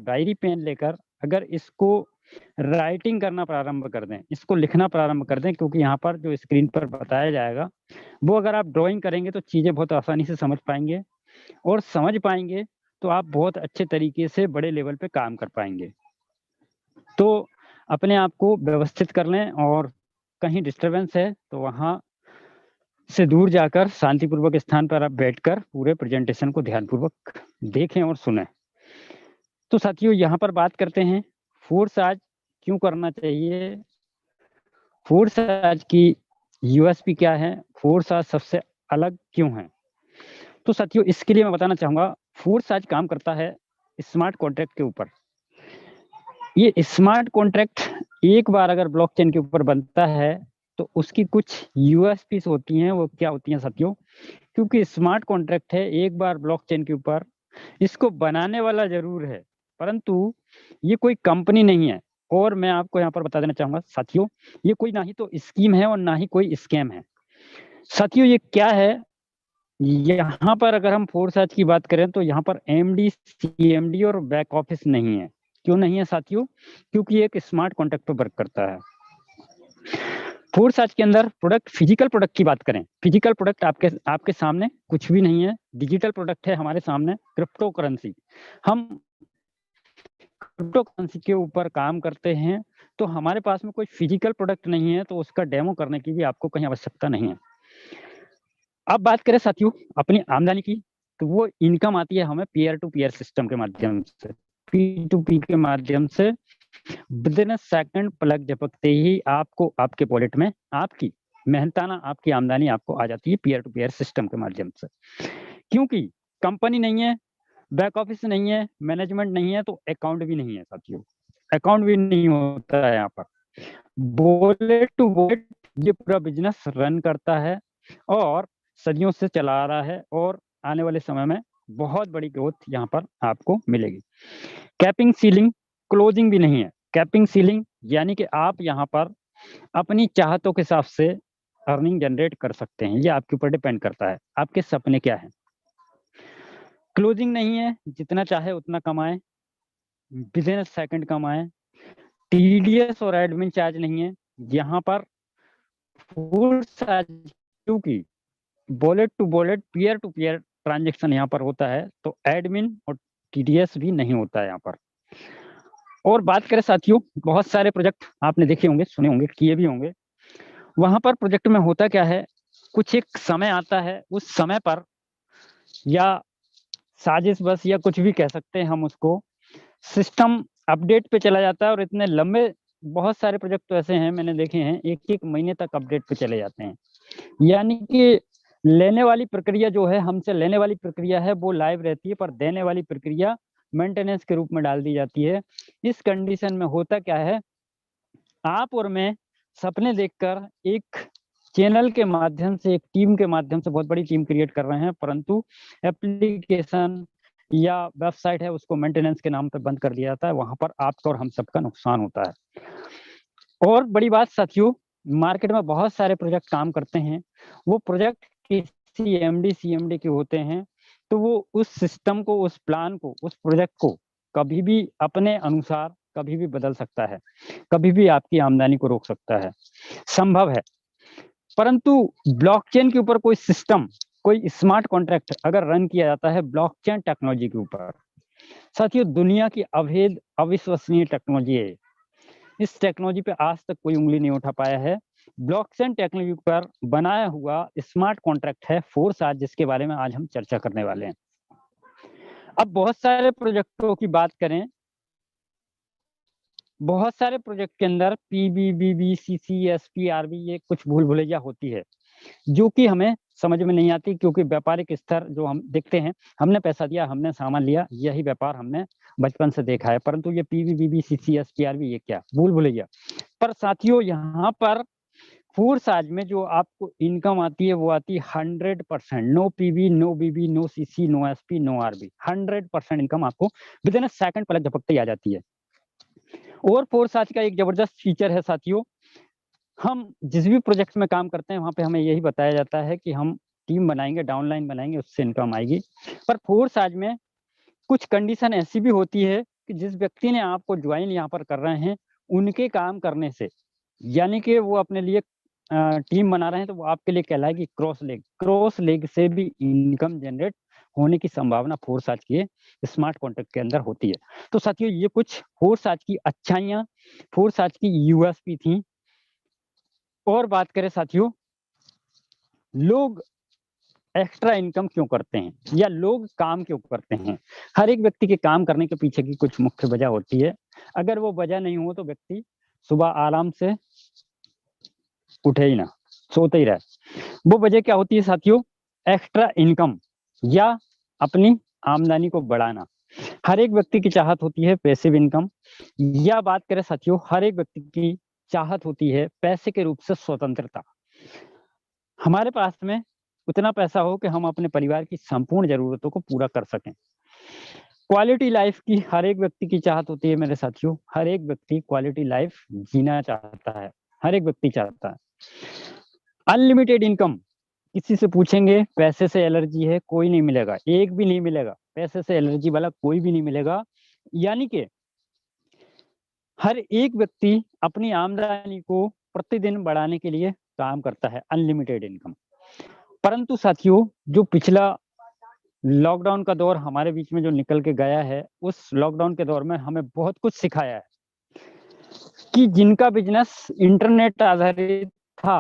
Diary pen लेकर अगर इसको राइटिंग करना प्रारंभ कर दें, इसको लिखना प्रारंभ कर दें, क्योंकि यहाँ पर जो स्क्रीन पर बताया जाएगा, वो अगर आप ड्राइंग करेंगे तो चीज़ें बहुत आसानी से समझ पाएँगे और समझ पाएँगे तो आप बहुत अच्छे तरीके से बड़े लेवल पे काम कर पाएँगे। तो अपने आप को व्यवस्थित कर लें और कहीं डिस्टर्बेंस है तो वहाँ से दूर जाकर शांतिपूर्वक स्थान पर आप बैठकर पूरे प्रेजेंटेशन को ध्यानपूर्वक देखें और सुनें। तो साथियों यहाँ पर बात करते हैं फोर्स आज क्यों करना चाहिए? फोर्स आज की यूएसपी क्या है? फोर्स आज सबसे अलग क्यों है? तो साथियों इसके लिए मैं बताना चाहूँगा, फोर्स आज काम करता है स्मार्ट कॉन्ट्रैक्ट के ऊपर। ये स्मार्ट कॉन्ट्रैक्ट एक बार अगर ब्लॉकचेन के ऊपर बनता है तो उसकी कुछ यूएसपीज़ होती हैं, वो क्या होती हैं साथियों? क्योंकि स्मार्ट कॉन्ट्रैक्ट है, एक बार ब्लॉकचेन के ऊपर इसको बनाने वाला ज़रूर है, परंतु ये कोई कंपनी नहीं है। और मैं आपको यहाँ पर बता देना चाहूँगा साथियों, ये कोई ना ही तो स्कीम है और ना ही कोई स्कैम है। साथियों ये क्या है? यहाँ पर अगर हम फोर्स आज की बात करें तो यहाँ पर एमडी, सीएमडी और बैक ऑफिस नहीं है। क्यों नहीं है साथियों? क्योंकि एक स्मार्ट कॉन्ट्रैक्ट पे वर्क करता है। फोर्स आज के अंदर प्रोडक्ट, फिजिकल प्रोडक्ट की बात करें, फिजिकल प्रोडक्ट आपके सामने कुछ भी नहीं है। डिजिटल प्रोडक्ट है हमारे सामने क्रिप्टो करेंसी। हम क्रिप्टो करेंसी के ऊपर काम करते हैं, तो हमारे पास में कोई फिजिकल प्रोडक्ट नहीं है, तो उसका डेमो करने की भी आपको कहीं आवश्यकता नहीं है। अब बात करें साथियों अपनी आमदनी की, तो वो इनकम आती है हमें पीयर टू पीयर सिस्टम के माध्यम से, P2P के माध्यम से। विदिन अ सेकंड प्लग झपकते ही आपको आपके वॉलेट में आपकी मेहनताना आपकी आमदनी आपको आ जाती है पीयर टू पीयर सिस्टम के माध्यम से। क्योंकि कंपनी नहीं है, बैक ऑफिस नहीं है, मैनेजमेंट नहीं है, तो अकाउंट भी नहीं है साथियों। अकाउंट भी नहीं होता है यहाँ पर। वॉलेट टू वॉलेट ये पूरा बिजनेस रन करता है और सदियों से चला आ रहा है और आने वाले समय में बहुत बड़ी ग्रोथ यहाँ पर आपको मिलेगी। कैपिंग, सीलिंग, क्लोजिंग भी नहीं है। कैपिंग, सीलिंग यानी कि आप यहाँ पर अपनी चाहतों के हिसाब से अर्निंग जनरेट कर सकते हैं, ये आपके ऊपर डिपेंड करता है, आपके सपने क्या हैं। क्लोजिंग नहीं है, जितना चाहे उतना कमाएं, विदिन अ सेकंड कमाएं। टीडीएस और एडमिन चार्ज नहीं है यहाँ पर। फोर्स आज क्योंकि wallet to wallet, peer to peer transaction यहाँ पर होता है, तो एडमिन और टीडीएस भी नहीं होता है यहाँ पर। और बात करें साथियों, बहुत सारे प्रोजेक्ट आपने देखे होंगे, सुने होंगे, किए भी होंगे। वहां पर प्रोजेक्ट में होता क्या है, कुछ एक समय आता है, उस समय पर या साजिश बस या कुछ भी कह सकते हैं हम उसको, सिस्टम अपडेट पे चला जाता है और इतने लंबे, बहुत सारे प्रोजेक्ट तो ऐसे हैं मैंने देखे हैं, एक एक महीने तक अपडेट पे चले जाते हैं। यानी कि लेने वाली प्रक्रिया जो है, हमसे लेने वाली प्रक्रिया है वो लाइव रहती है, पर देने वाली प्रक्रिया मेंटेनेंस के रूप में डाल दी जाती है। इस कंडीशन में होता क्या है, आप और मैं सपने देखकर एक चैनल के माध्यम से, एक टीम के माध्यम से बहुत बड़ी टीम क्रिएट कर रहे हैं, परंतु एप्लीकेशन या वेबसाइट है उसको मेंटेनेंस के नाम पे बंद कर दिया जाता है। वहां पर आपका और हम सबका नुकसान होता है। और बड़ी बात साथियों, मार्केट में बहुत सारे प्रोजेक्ट काम करते हैं, वो प्रोजेक्ट किसी एमडी सीएमडी के होते हैं, तो वो उस सिस्टम को, उस प्लान को, उस प्रोजेक्ट को कभी भी अपने अनुसार कभी भी बदल सकता है, कभी भी आपकी आमदनी को रोक सकता है, संभव है। परंतु ब्लॉकचेन के ऊपर कोई सिस्टम, कोई स्मार्ट कॉन्ट्रैक्ट अगर रन किया जाता है ब्लॉकचेन टेक्नोलॉजी के ऊपर, साथियों दुनिया की अभेद अविश्वसनीय टेक्नोलॉजी है। इस टेक्नोलॉजी पे आज तक कोई उंगली नहीं उठा पाया है। ब्लॉकचेन टेक्नोलॉजी पर बनाया हुआ स्मार्ट कॉन्ट्रैक्ट है फोर्स आज, जिसके बारे में आज हम चर्चा करने वाले हैं। अब बहुत सारे प्रोजेक्टों की बात करें, बहुत सारे प्रोजेक्ट के अंदर पीबीबीबी, सीसी, एसपी, आरबी, ये कुछ भूल भुलैया होती है जो कि हमें समझ में नहीं आती, क्योंकि व्यापारिक स्तर जो हम देखते हैं, हमने पैसा दिया, हमने सामान लिया, यही व्यापार हमने बचपन से देखा है। परंतु ये पीबीबीबी, सीसी, एसपी, आरबी, ये क्या भूल भुलैया। पर साथियों यहाँ पर फोर्स आज में जो आपको इनकम आती है वो आती है 100%। No PB, no BB, no CC, no SP, no RB, 100% income आपको विद इन अ सेकंड पलक झपकते ही आ जाती है। और फोर्स आज का एक जबरदस्त फीचर है साथियों, हम जिस भी प्रोजेक्ट में काम करते हैं वहां पे हमें यही बताया जाता है कि हम टीम बनाएंगे, डाउनलाइन बनाएंगे, उससे इनकम आएगी। पर फोर्स आज में कुछ कंडीशन ऐसी भी होती है कि जिस व्यक्ति ने आपको ज्वाइन यहाँ पर कर रहे हैं, उनके काम करने से, यानी कि वो अपने लिए टीम बना रहे हैं, तो वो आपके लिए कहलाएगी क्रॉस लेग। क्रॉस लेग से भी इनकम जनरेट होने की संभावना फोर्स आज के स्मार्ट कॉन्ट्रैक्ट के अंदर होती है। तो साथियों, ये कुछ फोर्स आज की अच्छाइयाँ, फोर्स आज की यूएसपी थी। और बात करें साथियों, लोग एक्स्ट्रा इनकम क्यों करते हैं या लोग काम क्यों करते हैं? हर एक व्यक्ति के काम करने के पीछे की कुछ मुख्य वजह होती है। अगर वो वजह नहीं हो तो व्यक्ति सुबह आराम से उठे ही ना, सोते ही रहे। वो वजह क्या होती है साथियों? एक्स्ट्रा इनकम या अपनी आमदनी को बढ़ाना। हर एक व्यक्ति की चाहत होती है पैसिव इनकम, या बात करें साथियों, हर एक व्यक्ति की चाहत होती है पैसे के रूप से स्वतंत्रता। हमारे पास में उतना पैसा हो कि हम अपने परिवार की संपूर्ण जरूरतों को पूरा कर सकें। क्वालिटी लाइफ की हर एक व्यक्ति की चाहत होती है मेरे साथियों। हर एक व्यक्ति क्वालिटी लाइफ जीना चाहता है, हर एक व्यक्ति चाहता है। अनलिमिटेड इनकम, किसी से पूछेंगे पैसे से एलर्जी है, कोई नहीं मिलेगा, एक भी नहीं मिलेगा। पैसे से एलर्जी वाला कोई भी नहीं मिलेगा। यानी कि हर एक व्यक्ति अपनी आमदनी को प्रतिदिन बढ़ाने के लिए काम करता है, अनलिमिटेड इनकम। परंतु साथियों, जो पिछला लॉकडाउन का दौर हमारे बीच में जो निकल के गया है, उस लॉकडाउन के दौर में हमें बहुत कुछ सिखाया है कि जिनका बिजनेस इंटरनेट आधारित था,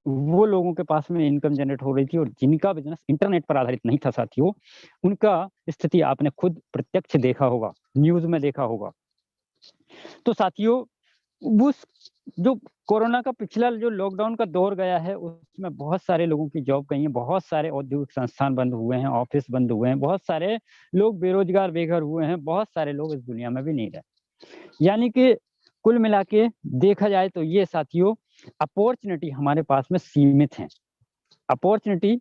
वो लोगों के पास में इनकम जनरेट हो रही थी, और जिनका बिजनेस इंटरनेट पर आधारित नहीं था साथियों, उनका स्थिति आपने खुद प्रत्यक्ष देखा होगा, न्यूज़ में देखा होगा। तो साथियों, उस जो कोरोना का पिछला जो लॉकडाउन का दौर गया है, उसमें बहुत सारे लोगों की जॉब गई है, बहुत सारे औद्योगिक संस्थान बंद हुए हैं, ऑफिस बंद हुए हैं, बहुत सारे लोग बेरोजगार बेघर हुए हैं, बहुत सारे लोग इस दुनिया में भी नहीं रहे। यानी कि कुल मिला के देखा जाए तो ये साथियों, अपॉर्चुनिटी हमारे पास में सीमित है, अपॉर्चुनिटी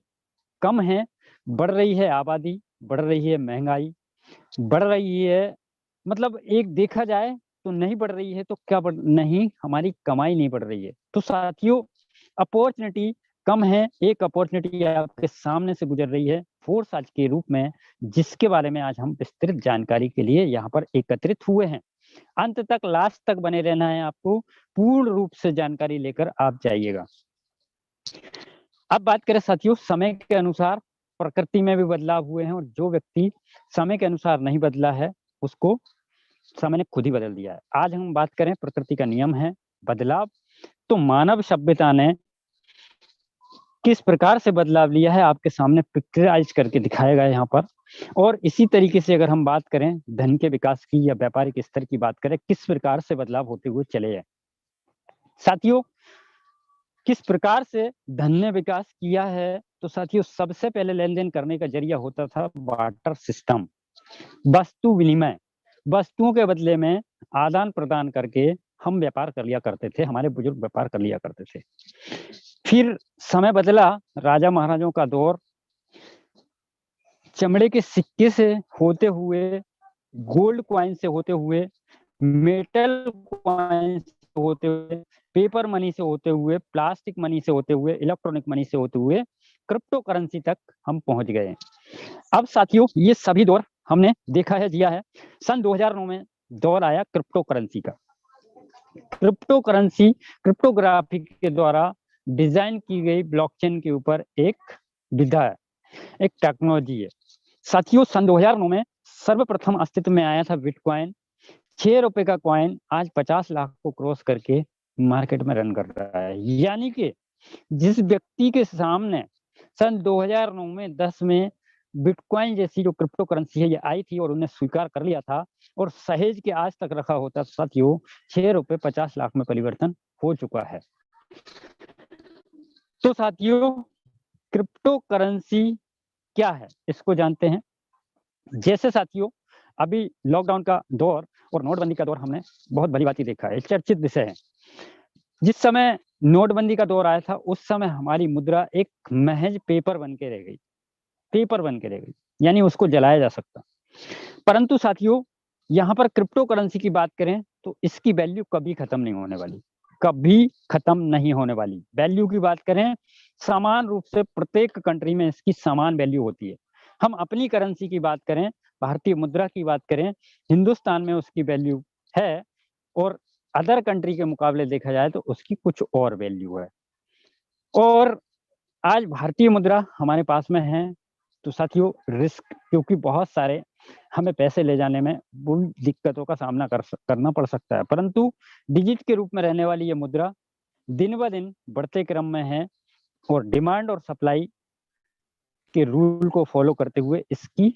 कम है। बढ़ रही है आबादी, बढ़ रही है महंगाई, बढ़ रही है, मतलब एक देखा जाए तो नहीं बढ़ रही है तो क्या बढ़ नहीं, हमारी कमाई नहीं बढ़ रही है। तो साथियों, अपॉर्चुनिटी कम है। एक अपॉर्चुनिटी आपके सामने से गुजर रही है फोर्स आज के रूप में, जिसके बारे में आज हम विस्तृत जानकारी के लिए यहाँ पर एकत्रित हुए हैं। अंत तक, लास्ट तक बने रहना है आपको, पूर्ण रूप से जानकारी लेकर आप जाइएगा। अब बात करें साथियों, समय के अनुसार प्रकृति में भी बदलाव हुए हैं, और जो व्यक्ति समय के अनुसार नहीं बदला है, उसको समय ने खुद ही बदल दिया है। आज हम बात करें, प्रकृति का नियम है बदलाव, तो मानव सभ्यता ने किस प्रकार से बदलाव लिया है, आपके सामने पिक्चराइज करके दिखाया गया है यहाँ पर। और इसी तरीके से अगर हम बात करें धन के विकास की या व्यापारिक स्तर की बात करें, किस प्रकार से बदलाव होते हुए चले हैं साथियों, किस प्रकार से धन ने विकास किया है। तो साथियों, सबसे पहले लेन देन करने का जरिया होता था बार्टर सिस्टम, वस्तु विनिमय। वस्तुओं के बदले में आदान प्रदान करके हम व्यापार कर लिया करते थे, हमारे बुजुर्ग व्यापार कर लिया करते थे। फिर समय बदला, राजा महाराजों का दौर, चमड़े के सिक्के से होते हुए, गोल्ड कॉइन से होते हुए, मेटल कॉइन से होते हुए, पेपर मनी से होते हुए, प्लास्टिक मनी से होते हुए, इलेक्ट्रॉनिक मनी से होते हुए, क्रिप्टो करेंसी तक हम पहुंच गए। अब साथियों, ये सभी दौर हमने देखा है, जिया है। सन 2009 में दौर आया क्रिप्टो करेंसी का। क्रिप्टो करेंसी क्रिप्टोग्राफी के द्वारा डिजाइन की गई ब्लॉकचेन के ऊपर एक विधा है, एक टेक्नोलॉजी है साथियों। सन 2009 में सर्वप्रथम अस्तित्व में आया था बिटकॉइन। 6 रुपए का कॉइन आज 50 लाख को क्रॉस करके मार्केट में रन कर रहा है। यानी कि जिस व्यक्ति के सामने सन 2009 में 10 में बिटकॉइन जैसी जो क्रिप्टो करेंसी है ये आई थी, और उन्हें स्वीकार कर लिया था और सहेज के आज तक रखा होता, साथियों 6 रुपए 50 लाख में परिवर्तन हो चुका है। तो साथियों, क्रिप्टो करेंसी क्या है, इसको जानते हैं। जैसे साथियों, अभी लॉकडाउन का दौर और नोटबंदी का दौर हमने बहुत भली भांति देखा है, चर्चित विषय है। जिस समय नोटबंदी का दौर आया था, उस समय हमारी मुद्रा एक महज पेपर बन के रह गई, पेपर बन के रह गई, यानी उसको जलाया जा सकता। परंतु साथियों, यहाँ पर क्रिप्टो करेंसी की बात करें तो इसकी वैल्यू कभी खत्म नहीं होने वाली, कभी खत्म नहीं होने वाली। वैल्यू की बात करें, समान रूप से प्रत्येक कंट्री में इसकी समान वैल्यू होती है। हम अपनी करेंसी की बात करें भारतीय मुद्रा की बात करें, हिंदुस्तान में उसकी वैल्यू है और अदर कंट्री के मुकाबले देखा जाए तो उसकी कुछ और वैल्यू है। और आज भारतीय मुद्रा हमारे पास में है, तो साथियों रिस्क, क्योंकि बहुत सारे हमें पैसे ले जाने में वो दिक्कतों का सामना करना पड़ सकता है, परंतु डिजिट के रूप में रहने वाली ये मुद्रा दिन ब दिन बढ़ते क्रम में है और डिमांड और सप्लाई के रूल को फॉलो करते हुए इसकी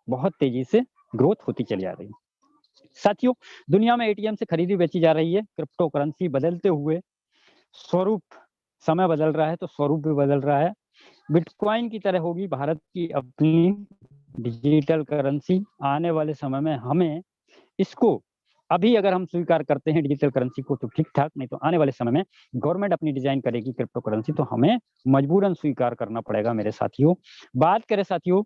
बहुत तेजी से ग्रोथ होती चली जा रही है। साथियों, दुनिया में एटीएम से खरीदी बेची जा रही है, क्रिप्टो करेंसी बदलते हुए स्वरूप, समय बदल रहा है तो स्वरूप भी बदल रहा है। बिटकॉइन की तरह होगी भारत की अपनी डिजिटल करेंसी। आने वाले समय में हमें इसको, अभी अगर हम स्वीकार करते हैं डिजिटल करेंसी को तो ठीक ठाक, नहीं तो आने वाले समय में गवर्नमेंट अपनी डिजाइन करेगी क्रिप्टो करेंसी तो हमें मजबूरन स्वीकार करना पड़ेगा मेरे साथियों। बात करें साथियों,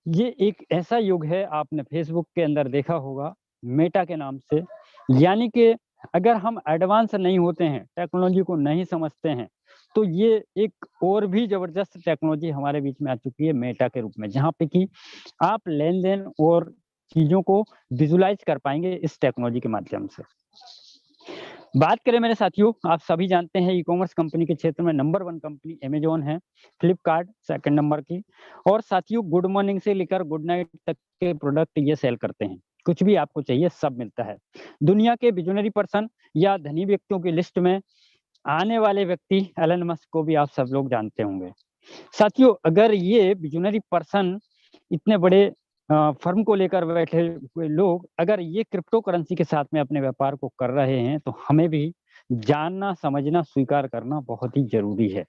ये एक ऐसा युग है, आपने फेसबुक के अंदर देखा होगा मेटा के नाम से, यानी कि अगर हम एडवांस नहीं होते हैं, टेक्नोलॉजी को नहीं समझते हैं, तो ये एक और भी जबरदस्त टेक्नोलॉजी हमारे बीच में आ चुकी है मेटा के रूप में, जहाँ पे कि आप लेन देन और चीजों को विजुलाइज कर पाएंगे इस टेक्नोलॉजी के माध्यम से। बात करें मेरे साथियों, आप सभी जानते हैं ई कॉमर्स कंपनी के क्षेत्र में नंबर 1 कंपनी अमेजोन है, फ्लिपकार्ट सेकंड नंबर की, और साथियों गुड मॉर्निंग से लेकर गुड नाइट तक के प्रोडक्ट ये सेल करते हैं। कुछ भी आपको चाहिए सब मिलता है। दुनिया के विजनरी पर्सन या धनी व्यक्तियों की लिस्ट में आने वाले व्यक्ति एलन मस्क को भी आप सब लोग जानते होंगे। साथियों, अगर ये विजनरी पर्सन, इतने बड़े फर्म को लेकर बैठे हुए लोग, अगर ये क्रिप्टो करेंसी के साथ में अपने व्यापार को कर रहे हैं तो हमें भी जानना, समझना, स्वीकार करना बहुत ही जरूरी है।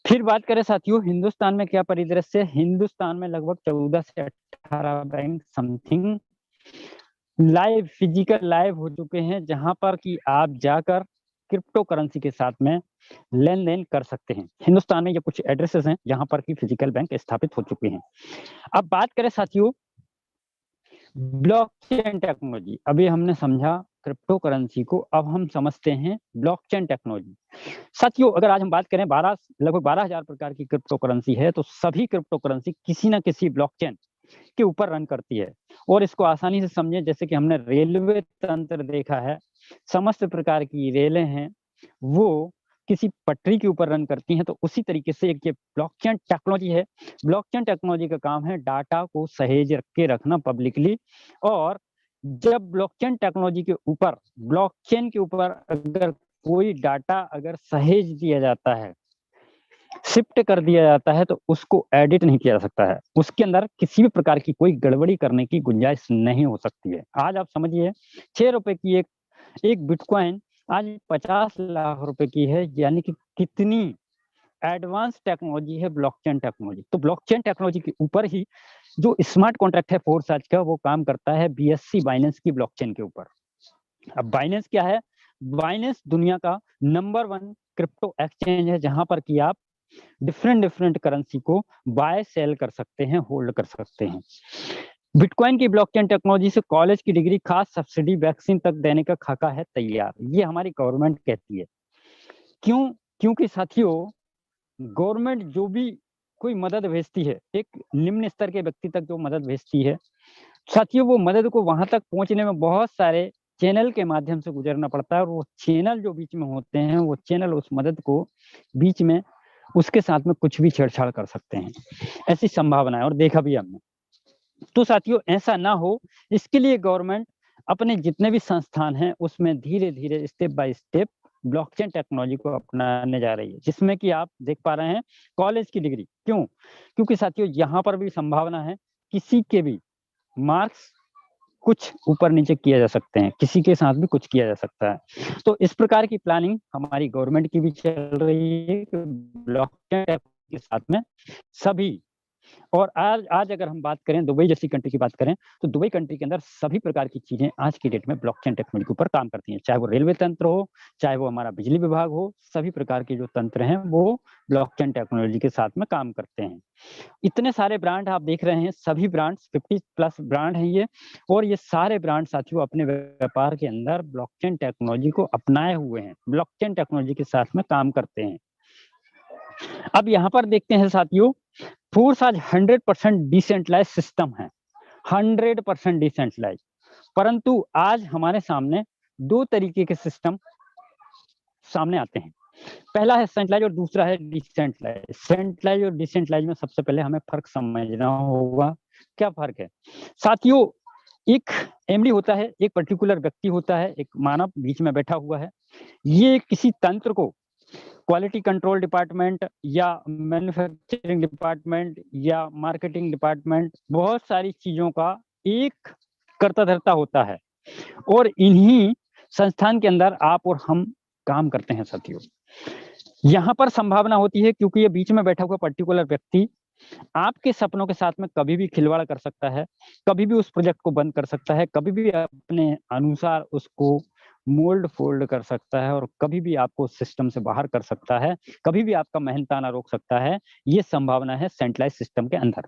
फिर बात करें साथियों हिंदुस्तान में क्या परिदृश्य है। हिंदुस्तान में लगभग 14 से 18 bank something live, physical live हो चुके हैं, जहां पर कि आप जाकर क्रिप्टो करेंसी के साथ में लेन देन कर सकते हैं। हिंदुस्तान में ये कुछ एड्रेसेस हैं जहां पर कि फिजिकल बैंक स्थापित हो चुके हैं। अब बात करें साथियों ब्लॉकचेन टेक्नोलॉजी, अभी हमने समझा क्रिप्टो करेंसी को, अब हम समझते हैं ब्लॉकचेन टेक्नोलॉजी। साथियों अगर आज हम बात करें लगभग 12,000 प्रकार की क्रिप्टो करेंसी है, तो सभी क्रिप्टो करेंसी किसी ना किसी ब्लॉकचेन के ऊपर रन करती है। और इसको आसानी से समझें, जैसे कि हमने रेलवे तंत्र देखा है, समस्त प्रकार की रेलें हैं वो किसी पटरी के ऊपर रन करती हैं, तो उसी तरीके से एक ये ब्लॉकचेन टेक्नोलॉजी है। ब्लॉकचेन टेक्नोलॉजी का काम है डाटा को सहेज के रखना पब्लिकली, और जब ब्लॉकचेन टेक्नोलॉजी के ऊपर, ब्लॉकचेन के ऊपर अगर कोई डाटा अगर सहेज दिया जाता है, शिफ्ट कर दिया जाता है, तो उसको एडिट नहीं किया जा सकता है, उसके अंदर किसी भी प्रकार की कोई गड़बड़ी करने की गुंजाइश नहीं हो सकती है। आज आप समझिए 6 रुपए की एक बिटकॉइन आज 50 लाख रुपए की है, यानी कि कितनी एडवांस टेक्नोलॉजी है ब्लॉकचेन टेक्नोलॉजी। तो ब्लॉकचेन टेक्नोलॉजी के ऊपर ही जो स्मार्ट कॉन्ट्रैक्ट है फोर्स का, वो काम करता है BSC बाइनेंस की ब्लॉकचेन के ऊपर। अब बाइनेंस क्या है? बाइनेंस दुनिया का नंबर 1 क्रिप्टो एक्सचेंज है, जहां पर कि आप डिफरेंट करेंसी को बाय सेल कर सकते हैं, होल्ड कर सकते हैं। बिटकॉइन की ब्लॉकचेन टेक्नोलॉजी से कॉलेज की डिग्री, खास सब्सिडी, वैक्सीन तक देने का खाका है तैयार, ये हमारी गवर्नमेंट कहती है। क्यों? क्योंकि साथियों गवर्नमेंट जो भी कोई मदद भेजती है, एक निम्न स्तर के व्यक्ति तक जो मदद भेजती है, साथियों वो मदद को वहां तक पहुंचने में बहुत सारे चैनल के माध्यम से गुजरना पड़ता है, और वो चैनल जो बीच में होते हैं, वो चैनल उस मदद को बीच में उसके साथ में कुछ भी छेड़छाड़ कर सकते हैं, ऐसी संभावना है और देखा भी हमने। तो साथियों ऐसा ना हो, इसके लिए गवर्नमेंट अपने जितने भी संस्थान हैं उसमें धीरे धीरे step by step blockchain technology को अपनाने जा रही है, जिसमें कि आप देख पा रहे हैं कॉलेज की डिग्री। क्यों? क्योंकि साथियों यहाँ पर भी संभावना है किसी के भी मार्क्स कुछ ऊपर नीचे किया जा सकते हैं, किसी के साथ भी कुछ किया जा सकता है। तो इस प्रकार की प्लानिंग हमारी गवर्नमेंट की भी चल रही है कि ब्लॉकचेन के साथ में सभी, और आज अगर हम बात करें दुबई जैसी कंट्री की बात करें, तो दुबई कंट्री के अंदर सभी प्रकार की चीजें आज की डेट में ब्लॉकचेन टेक्नोलॉजी के ऊपर काम करती हैं, चाहे वो रेलवे तंत्र हो, चाहे वो हमारा बिजली विभाग हो, सभी प्रकार के जो तंत्र हैं वो ब्लॉकचेन टेक्नोलॉजी के साथ में काम करते हैं। इतने सारे ब्रांड आप देख रहे हैं, सभी ब्रांड्स 50+ ब्रांड हैं ये, और ये सारे ब्रांड साथियों अपने व्यापार के अंदर ब्लॉकचेन टेक्नोलॉजी को अपनाए हुए हैं, ब्लॉकचेन टेक्नोलॉजी के साथ में काम करते हैं। अब यहाँ पर देखते हैं साथियों फोर्स आज 100% डिसेंट्रलाइज सिस्टम है, 100% डिसेंट्रलाइज। परंतु आज हमारे सामने दो तरीके के सिस्टम सामने आते हैं, पहला है सेंट्रलाइज और दूसरा है डिसेंट्रलाइज। सेंट्रलाइज और डिसेंट्रलाइज में सबसे पहले हमें फर्क समझना होगा। क्या फर्क है साथियों? एक एमडी होता है, एक पर्टिकुलर व्यक्ति होता है, एक मानव बीच में बैठा हुआ है। ये किसी तंत्र को क्वालिटी कंट्रोल डिपार्टमेंट या मैन्युफैक्चरिंग डिपार्टमेंट या मार्केटिंग डिपार्टमेंट, बहुत सारी चीजों का एक कर्ता धर्ता होता है, और इन्हीं संस्थान के अंदर आप और हम काम करते हैं साथियों। यहाँ पर संभावना होती है, क्योंकि ये बीच में बैठा हुआ पर्टिकुलर व्यक्ति आपके सपनों के साथ में कभी भी खिलवाड़ कर सकता है, कभी भी उस प्रोजेक्ट को बंद कर सकता है, कभी भी अपने अनुसार उसको मोल्ड फोल्ड कर सकता है, और कभी भी आपको सिस्टम से बाहर कर सकता है, कभी भी आपका मेहनताना रोक सकता है। ये संभावना है सेंट्रलाइज सिस्टम के अंदर।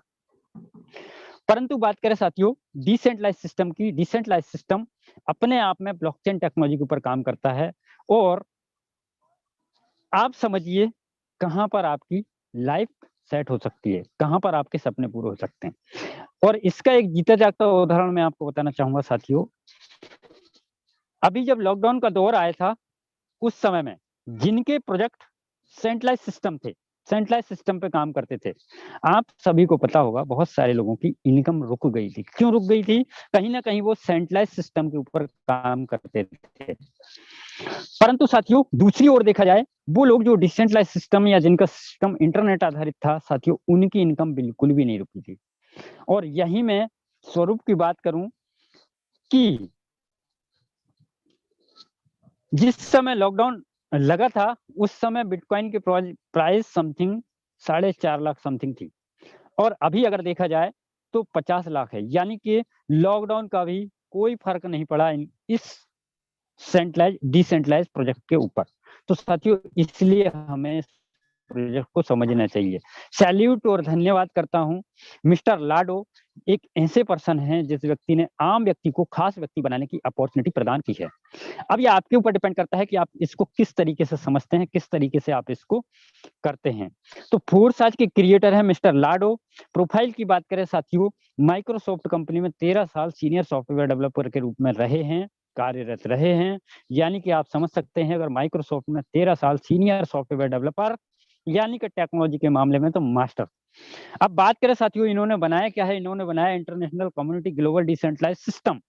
परंतु बात करें साथियों डिसेंट्रलाइज सिस्टम की, डिसेंट्रलाइज सिस्टम अपने आप में ब्लॉकचेन टेक्नोलॉजी के ऊपर काम करता है, और आप समझिए कहां पर आपकी लाइफ सेट हो सकती है, कहां पर आपके सपने पूरे हो सकते हैं। और इसका एक जीता जागता उदाहरण मैं आपको बताना चाहूंगा साथियों। अभी जब लॉकडाउन का दौर आया था, उस समय में जिनके प्रोजेक्ट सेंट्रलाइज सिस्टम थे, सेंट्रलाइज सिस्टम पे काम करते थे, आप सभी को पता होगा बहुत सारे लोगों की इनकम रुक गई थी। क्यों रुक गई थी? कहीं ना कहीं वो सेंट्रलाइज सिस्टम के ऊपर काम करते थे। परंतु साथियों दूसरी ओर देखा जाए, वो लोग जो डिसेंट्रलाइज सिस्टम या जिनका सिस्टम इंटरनेट आधारित था साथियों, उनकी इनकम बिल्कुल भी नहीं रुकी थी। और यही मैं स्वरूप की बात करूं कि जिस समय लॉकडाउन लगा था, उस समय बिटकॉइन की प्राइस समथिंग 4.5 लाख समथिंग थी, और अभी अगर देखा जाए तो 50 लाख है। यानी कि लॉकडाउन का भी कोई फर्क नहीं पड़ा इस सेंट्रलाइज डिसेंट्रलाइज प्रोजेक्ट के ऊपर। तो साथियों इसलिए हमें प्रोजेक्ट को समझना चाहिए। सैल्यूट और धन्यवाद करता हूं मिस्टर लाडो, एक ऐसे पर्सन हैं जिस व्यक्ति ने आम व्यक्ति को खास व्यक्ति बनाने की अपॉर्चुनिटी प्रदान की है। अब ये आपके ऊपर डिपेंड करता है कि आप इसको किस तरीके से समझते हैं, किस तरीके से आप इसको करते हैं। तो फोर्स आज के क्रिएटर है मिस्टर लाडो। प्रोफाइल की बात करें साथियों, माइक्रोसॉफ्ट कंपनी में 13 साल सीनियर सॉफ्टवेयर डेवलपर के रूप में रहे हैं, कार्यरत रहे हैं। यानी कि आप समझ सकते हैं, अगर माइक्रोसॉफ्ट में 13 साल सीनियर सॉफ्टवेयर डेवलपर, यानी कि टेक्नोलॉजी के मामले में तो मास्टर। अब बात करें साथियों इन्होंने बनाया क्या है, इन्होंने बनाया international community global decentralize system.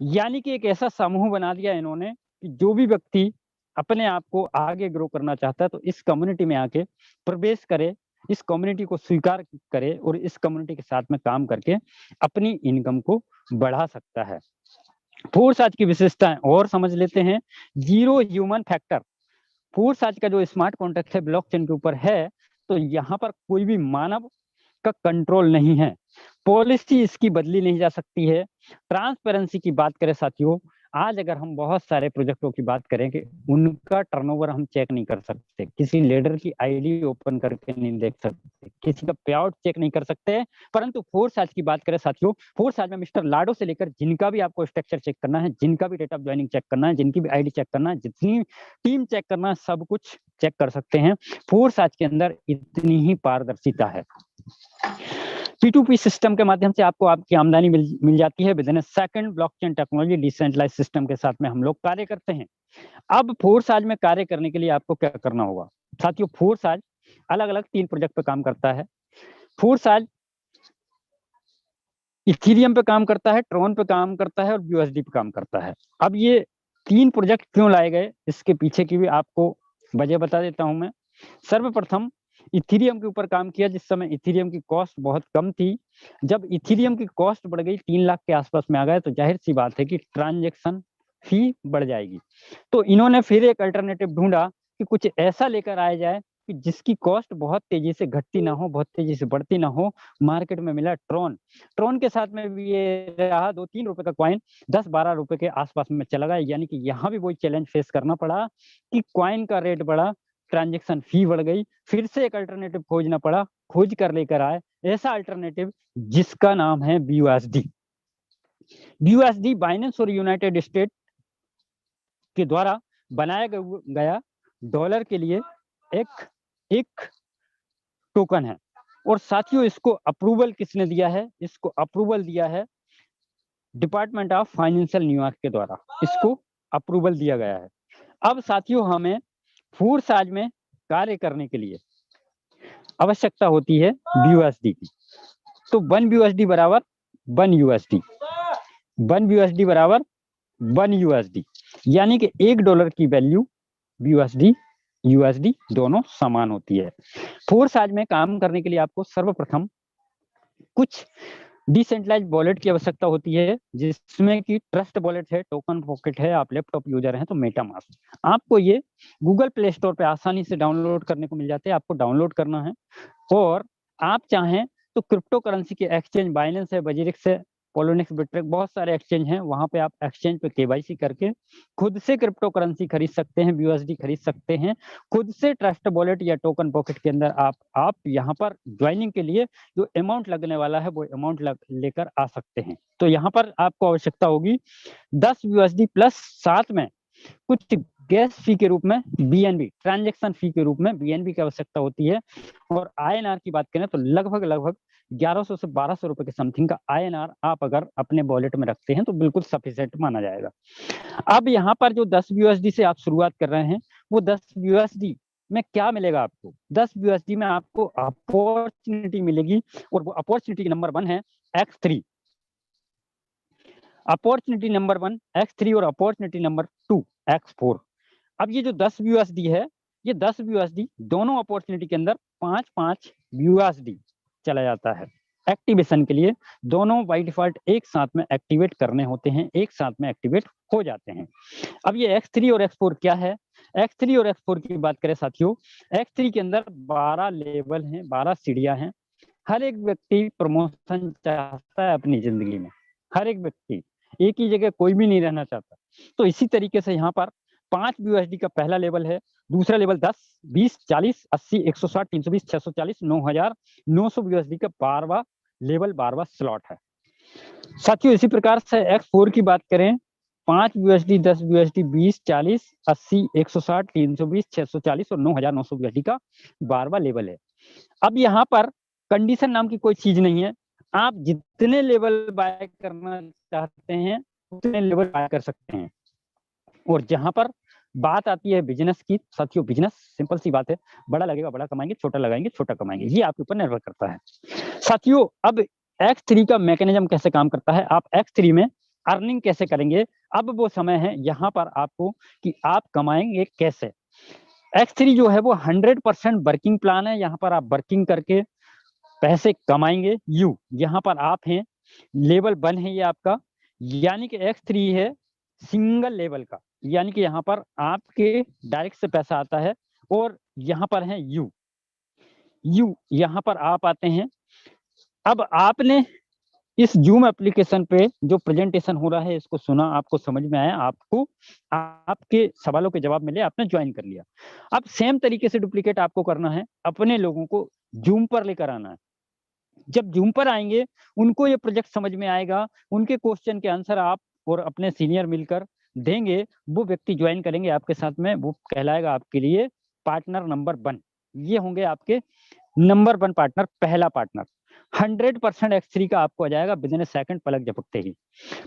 यानी कि एक ऐसा समूह बना दिया इन्होंने कि जो भी व्यक्ति अपने आप को आगे ग्रो करना चाहता है, तो इस कम्युनिटी में आके प्रवेश करे, इस कम्युनिटी को स्वीकार करे, और इस कम्युनिटी के साथ में काम करके अपनी इनकम को बढ़ा सकता है। फोर्स आज की विशेषताएं और समझ लेते हैं। Zero human factor. फोर्स आज का जो स्मार्ट कॉन्ट्रैक्ट है ब्लॉकचेन के ऊपर है, तो यहाँ पर कोई भी मानव का कंट्रोल नहीं है, पॉलिसी इसकी बदली नहीं जा सकती है। ट्रांसपेरेंसी की बात करें साथियों, आज अगर हम बहुत सारे प्रोजेक्टों की बात करें कि उनका टर्नओवर हम चेक नहीं कर सकते, किसी लीडर की आईडी ओपन करके नहीं देख सकते, किसी का पे आउट चेक नहीं कर सकते। परंतु फोर्स आज की बात करें साथियों, फोर्स आज में मिस्टर लाडो से लेकर जिनका भी आपको स्ट्रक्चर चेक करना है, जिनका भी डेट ऑफ ज्वाइनिंग चेक करना है, जिनकी भी आईडी चेक करना है, जितनी टीम चेक करना है, सब कुछ चेक कर सकते हैं। फोर्स आज के अंदर इतनी ही पारदर्शिता है। P2P सिस्टम के माध्यम से आपको आपकी आमदनी मिल जाती है within second. Blockchain technology decentralize system के साथ में हम लोग कार्य करते हैं। अब फोर्स आज में कार्य करने के लिए आपको क्या करना होगा साथियों? फोर्स आज अलग अलग 3 प्रोजेक्ट पे काम करता है। फोर्स आज इथेरियम पे काम करता है, ट्रॉन पे काम करता है, और यूएसडी पे काम करता है। अब ये 3 प्रोजेक्ट क्यों लाए गए, इसके पीछे की भी आपको वजह बता देता हूं मैं। सर्वप्रथम इथेरियम के ऊपर काम किया जिस समय इथेरियम की कॉस्ट बहुत कम थी। जब इथेरियम की कॉस्ट बढ़ गई, 3 लाख के आसपास में आ गए, तो जाहिर सी बात है कि ट्रांजैक्शन फी बढ़ जाएगी। तो इन्होंने फिर एक अल्टरनेटिव ढूंढा कि कुछ ऐसा लेकर आया जाए कि जिसकी कॉस्ट बहुत तेजी से घटती ना हो, बहुत तेजी से बढ़ती ना हो। मार्केट में मिला ट्रॉन। ट्रॉन के साथ में भी ये रहा 2-3 रुपए का कॉइन 10-12 रुपए के आसपास में चला गया। यानी कि यहाँ भी वही चैलेंज फेस करना पड़ा कि कॉइन का रेट बढ़ा, ट्रांजैक्शन फी बढ़ गई, फिर से एक अल्टरनेटिव खोजना पड़ा, खोज कर लेकर आए ऐसा अल्टरनेटिव जिसका नाम है BUSD। BUSD बाइनेंस और यूनाइटेड स्टेट के द्वारा बनाया गया डॉलर के लिए एक टोकन है। और साथियों इसको अप्रूवल किसने दिया है? इसको अप्रूवल दिया है डिपार्टमेंट ऑफ फाइनेंशियल न्यूयॉर्क के द्वारा, इसको अप्रूवल दिया गया है। अब साथियों हमें फोर्स आज में कार्य करने के लिए आवश्यकता होती है BUSD की। तो 1 BUSD बराबर 1 USD, 1 BUSD बराबर 1 USD, यानी कि $1 की वैल्यू BUSD USD दोनों समान होती है। फोर्स आज में काम करने के लिए आपको सर्वप्रथम कुछ डिसेंट्रलाइज्ड वॉलेट की आवश्यकता होती है, जिसमें कि ट्रस्ट वॉलेट है, टोकन पॉकेट है, आप लैपटॉप यूजर हैं तो मेटामास्क। आपको ये गूगल प्ले स्टोर पे आसानी से डाउनलोड करने को मिल जाते हैं, आपको डाउनलोड करना है। और आप चाहें तो क्रिप्टो करेंसी के एक्सचेंज बाइनेंस है, बजीरिक्स है, पोलोनिक्स, बिटरेक्स, बहुत सारे एक्सचेंज हैं, वहां पे आप एक्सचेंज पे KYC करके खुद से क्रिप्टो करेंसी खरीद सकते हैं, BUSD खरीद सकते हैं। खुद से ट्रस्ट वॉलेट या टोकन पॉकेट के अंदर आप यहाँ पर ज्वाइनिंग के लिए जो अमाउंट लगने वाला है वो अमाउंट लेकर आ सकते हैं। तो यहाँ पर आपको आवश्यकता होगी 10 BUSD प्लस साथ में कुछ गैस फी के रूप में BNB, ट्रांजैक्शन फी के रूप में BNB की आवश्यकता होती है। और INR की बात करें तो लगभग 1100 से 1200 रुपए के समथिंग का INR आप अगर अपने वॉलेट में रखते हैं तो बिल्कुल सफिशिएंट माना जाएगा। अब यहाँ पर जो 10 BUSD से आप शुरुआत कर रहे हैं, वो 10 BUSD में क्या मिलेगा आपको? 10 BUSD में आपको अपॉर्चुनिटी मिलेगी, और वो अपॉर्चुनिटी नंबर 1 है X3, अपॉर्चुनिटी नंबर 1 X3 और अपॉर्चुनिटी नंबर 2 X4। अब ये जो 10 BUSD है, ये 10 BUSD दोनों अपॉर्चुनिटी के अंदर 5-5 BUSD चला जाता है एक्टिवेशन के लिए। दोनों बाय डिफॉल्ट एक साथ में एक्टिवेट करने होते हैं, एक साथ में एक्टिवेट हो जाते हैं। अब ये X3 और X4 क्या है? X3 और X4 की बात करें साथियों, X3 के अंदर 12 लेवल हैं, 12 सीढ़ियां हैं। हर एक व्यक्ति प्रमोशन चाहता है अपनी जिंदगी में, हर एक व्यक्ति, एक ही जगह कोई भी नहीं रहना चाहता। तो इसी तरीके से यहाँ पर 5 BUSD का पहला लेवल है, दूसरा लेवल 10, 20, 40, 80, 160, 320, 640, 9,900 BUSD का 12वां लेवल, 12वां स्लॉट है। साथियों इसी प्रकार से X4 की बात करें, 5 BUSD, 10 BUSD, 20, 40, 80, 160, 320, 640 और 9,900 BUSD का 12वां लेवल है। अब यहाँ पर कंडीशन नाम की कोई चीज नहीं है, आप जितने लेवल बाय करना चाहते हैं उतने लेवल बाय कर सकते हैं। और जहां पर बात आती है बिजनेस की, साथियों बिजनेस सिंपल सी बात है, बड़ा लगेगा बड़ा कमाएंगे, छोटा लगाएंगे छोटा कमाएंगे, ये आपके ऊपर निर्भर करता है। साथियों अब X3 का मैकेनिज्म कैसे काम करता है, आप X3 में अर्निंग कैसे करेंगे, अब वो समय है यहाँ पर आपको कि आप कमाएंगे कैसे। X3 जो है वो 100% वर्किंग प्लान है, यहाँ पर आप वर्किंग करके पैसे कमाएंगे। यहाँ पर आप हैं, लेवल 1 है ये आपका, यानी कि X3 है सिंगल लेवल का, यानी कि यहाँ पर आपके डायरेक्ट से पैसा आता है। और यहाँ पर है यू यहाँ पर आप आते हैं। अब आपने इस जूम एप्लीकेशन पे जो प्रेजेंटेशन हो रहा है इसको सुना, आपको समझ में आया, आपको आपके सवालों के जवाब मिले, आपने ज्वाइन कर लिया। अब सेम तरीके से डुप्लीकेट आपको करना है, अपने लोगों को जूम पर लेकर आना है। जब जूम पर आएंगे उनको ये प्रोजेक्ट समझ में आएगा, उनके क्वेश्चन के आंसर आप और अपने सीनियर मिलकर देंगे, वो व्यक्ति ज्वाइन करेंगे आपके साथ में, वो कहलाएगा आपके लिए पार्टनर नंबर 1। ये होंगे आपके नंबर 1 पार्टनर, पहला पार्टनर। 100% X3 का आपको आ जाएगा विदिन ए सेकंड, पलक झपकते ही।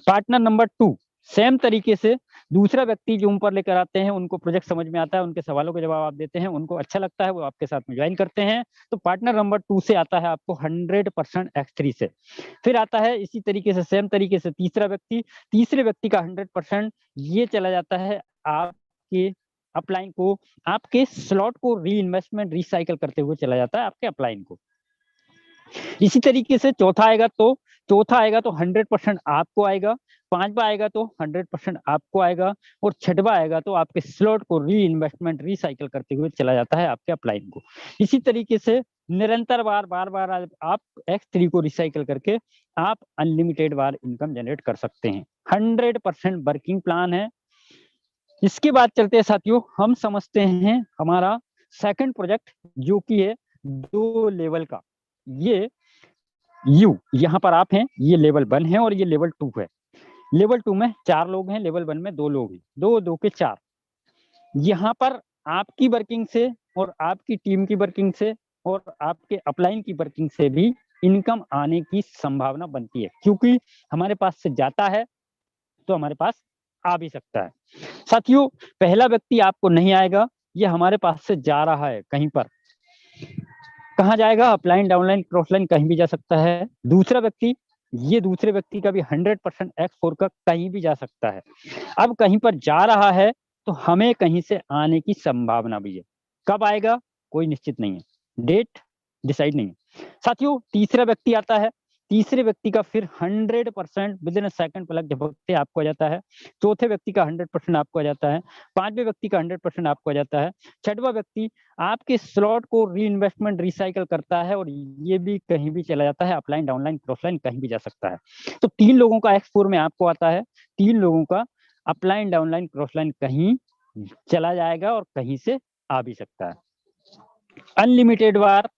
पार्टनर नंबर 2 सेम तरीके से दूसरा व्यक्ति जो ऊपर लेकर आते हैं, उनको प्रोजेक्ट समझ में आता है, उनके सवालों के जवाब आप देते हैं, उनको अच्छा लगता है, वो आपके साथ में ज्वाइन करते हैं। तो पार्टनर नंबर 2 से आता है आपको 100% X3 से। फिर आता है इसी तरीके से सेम तरीके से तीसरा व्यक्ति, तीसरे व्यक्ति का 100% ये चला जाता है आपके अपलाइन को, आपके स्लॉट को री इन्वेस्टमेंट रिसाइकल करते हुए चला जाता है आपके अपलाइन को। इसी तरीके से चौथा आएगा तो 100% आपको आएगा, 5वां आएगा तो 100% आपको आएगा, और 6वां आएगा तो आपके स्लॉट को री इन्वेस्टमेंट रिसाइकल करते हुए चला जाता है आपके अपलाइन को। इसी तरीके से निरंतर बार आप X3 को रिसाइकल करके आप अनलिमिटेड बार इनकम जनरेट कर सकते हैं। 100% वर्किंग प्लान है। इसके बाद चलते हैं साथियों, हम समझते हैं हमारा सेकंड प्रोजेक्ट जो कि है 2 लेवल का। ये यहाँ पर आप हैं, ये लेवल 1 है और ये लेवल 2 है। लेवल 2 में 4 लोग हैं, लेवल 1 में 2 लोग हैं, 2 के 4। यहाँ पर आपकी वर्किंग से और आपकी टीम की वर्किंग से और आपके अपलाइन की वर्किंग से भी इनकम आने की संभावना बनती है, क्योंकि हमारे पास से जाता है तो हमारे पास आ भी सकता है। साथियों, पहला व्यक्ति आपको नहीं आएगा, ये हमारे पास से जा रहा है कहीं पर, कहाँ जाएगा? अपलाइन, डाउनलाइन, क्रॉसलाइन, कहीं भी जा सकता है। दूसरा व्यक्ति, ये दूसरे व्यक्ति का भी 100% X4 का कहीं भी जा सकता है। अब कहीं पर जा रहा है तो हमें कहीं से आने की संभावना भी है। कब आएगा कोई निश्चित नहीं है, डेट डिसाइड नहीं है। साथियों, तीसरा व्यक्ति आता है, तीसरे व्यक्ति का फिर 100% विदिन अ सेकंड पलक झपकते आपको आ जाता है। चौथे व्यक्ति का 100% आपको आ जाता है। पांचवें व्यक्ति का 100% आपको आ जाता है। छठवां व्यक्ति आपके स्लॉट को रीइन्वेस्टमेंट रिसाइकल करता है और ये भी कहीं भी चला जाता है, अपलाइन, डाउनलाइन, क्रॉसलाइन कहीं भी जा सकता है। तो 3 लोगों का X4 में आपको आता है, 3 लोगों का अपलाइन, डाउनलाइन, क्रॉसलाइन कहीं चला जाएगा और कहीं से आ भी सकता है। अनलिमिटेड बार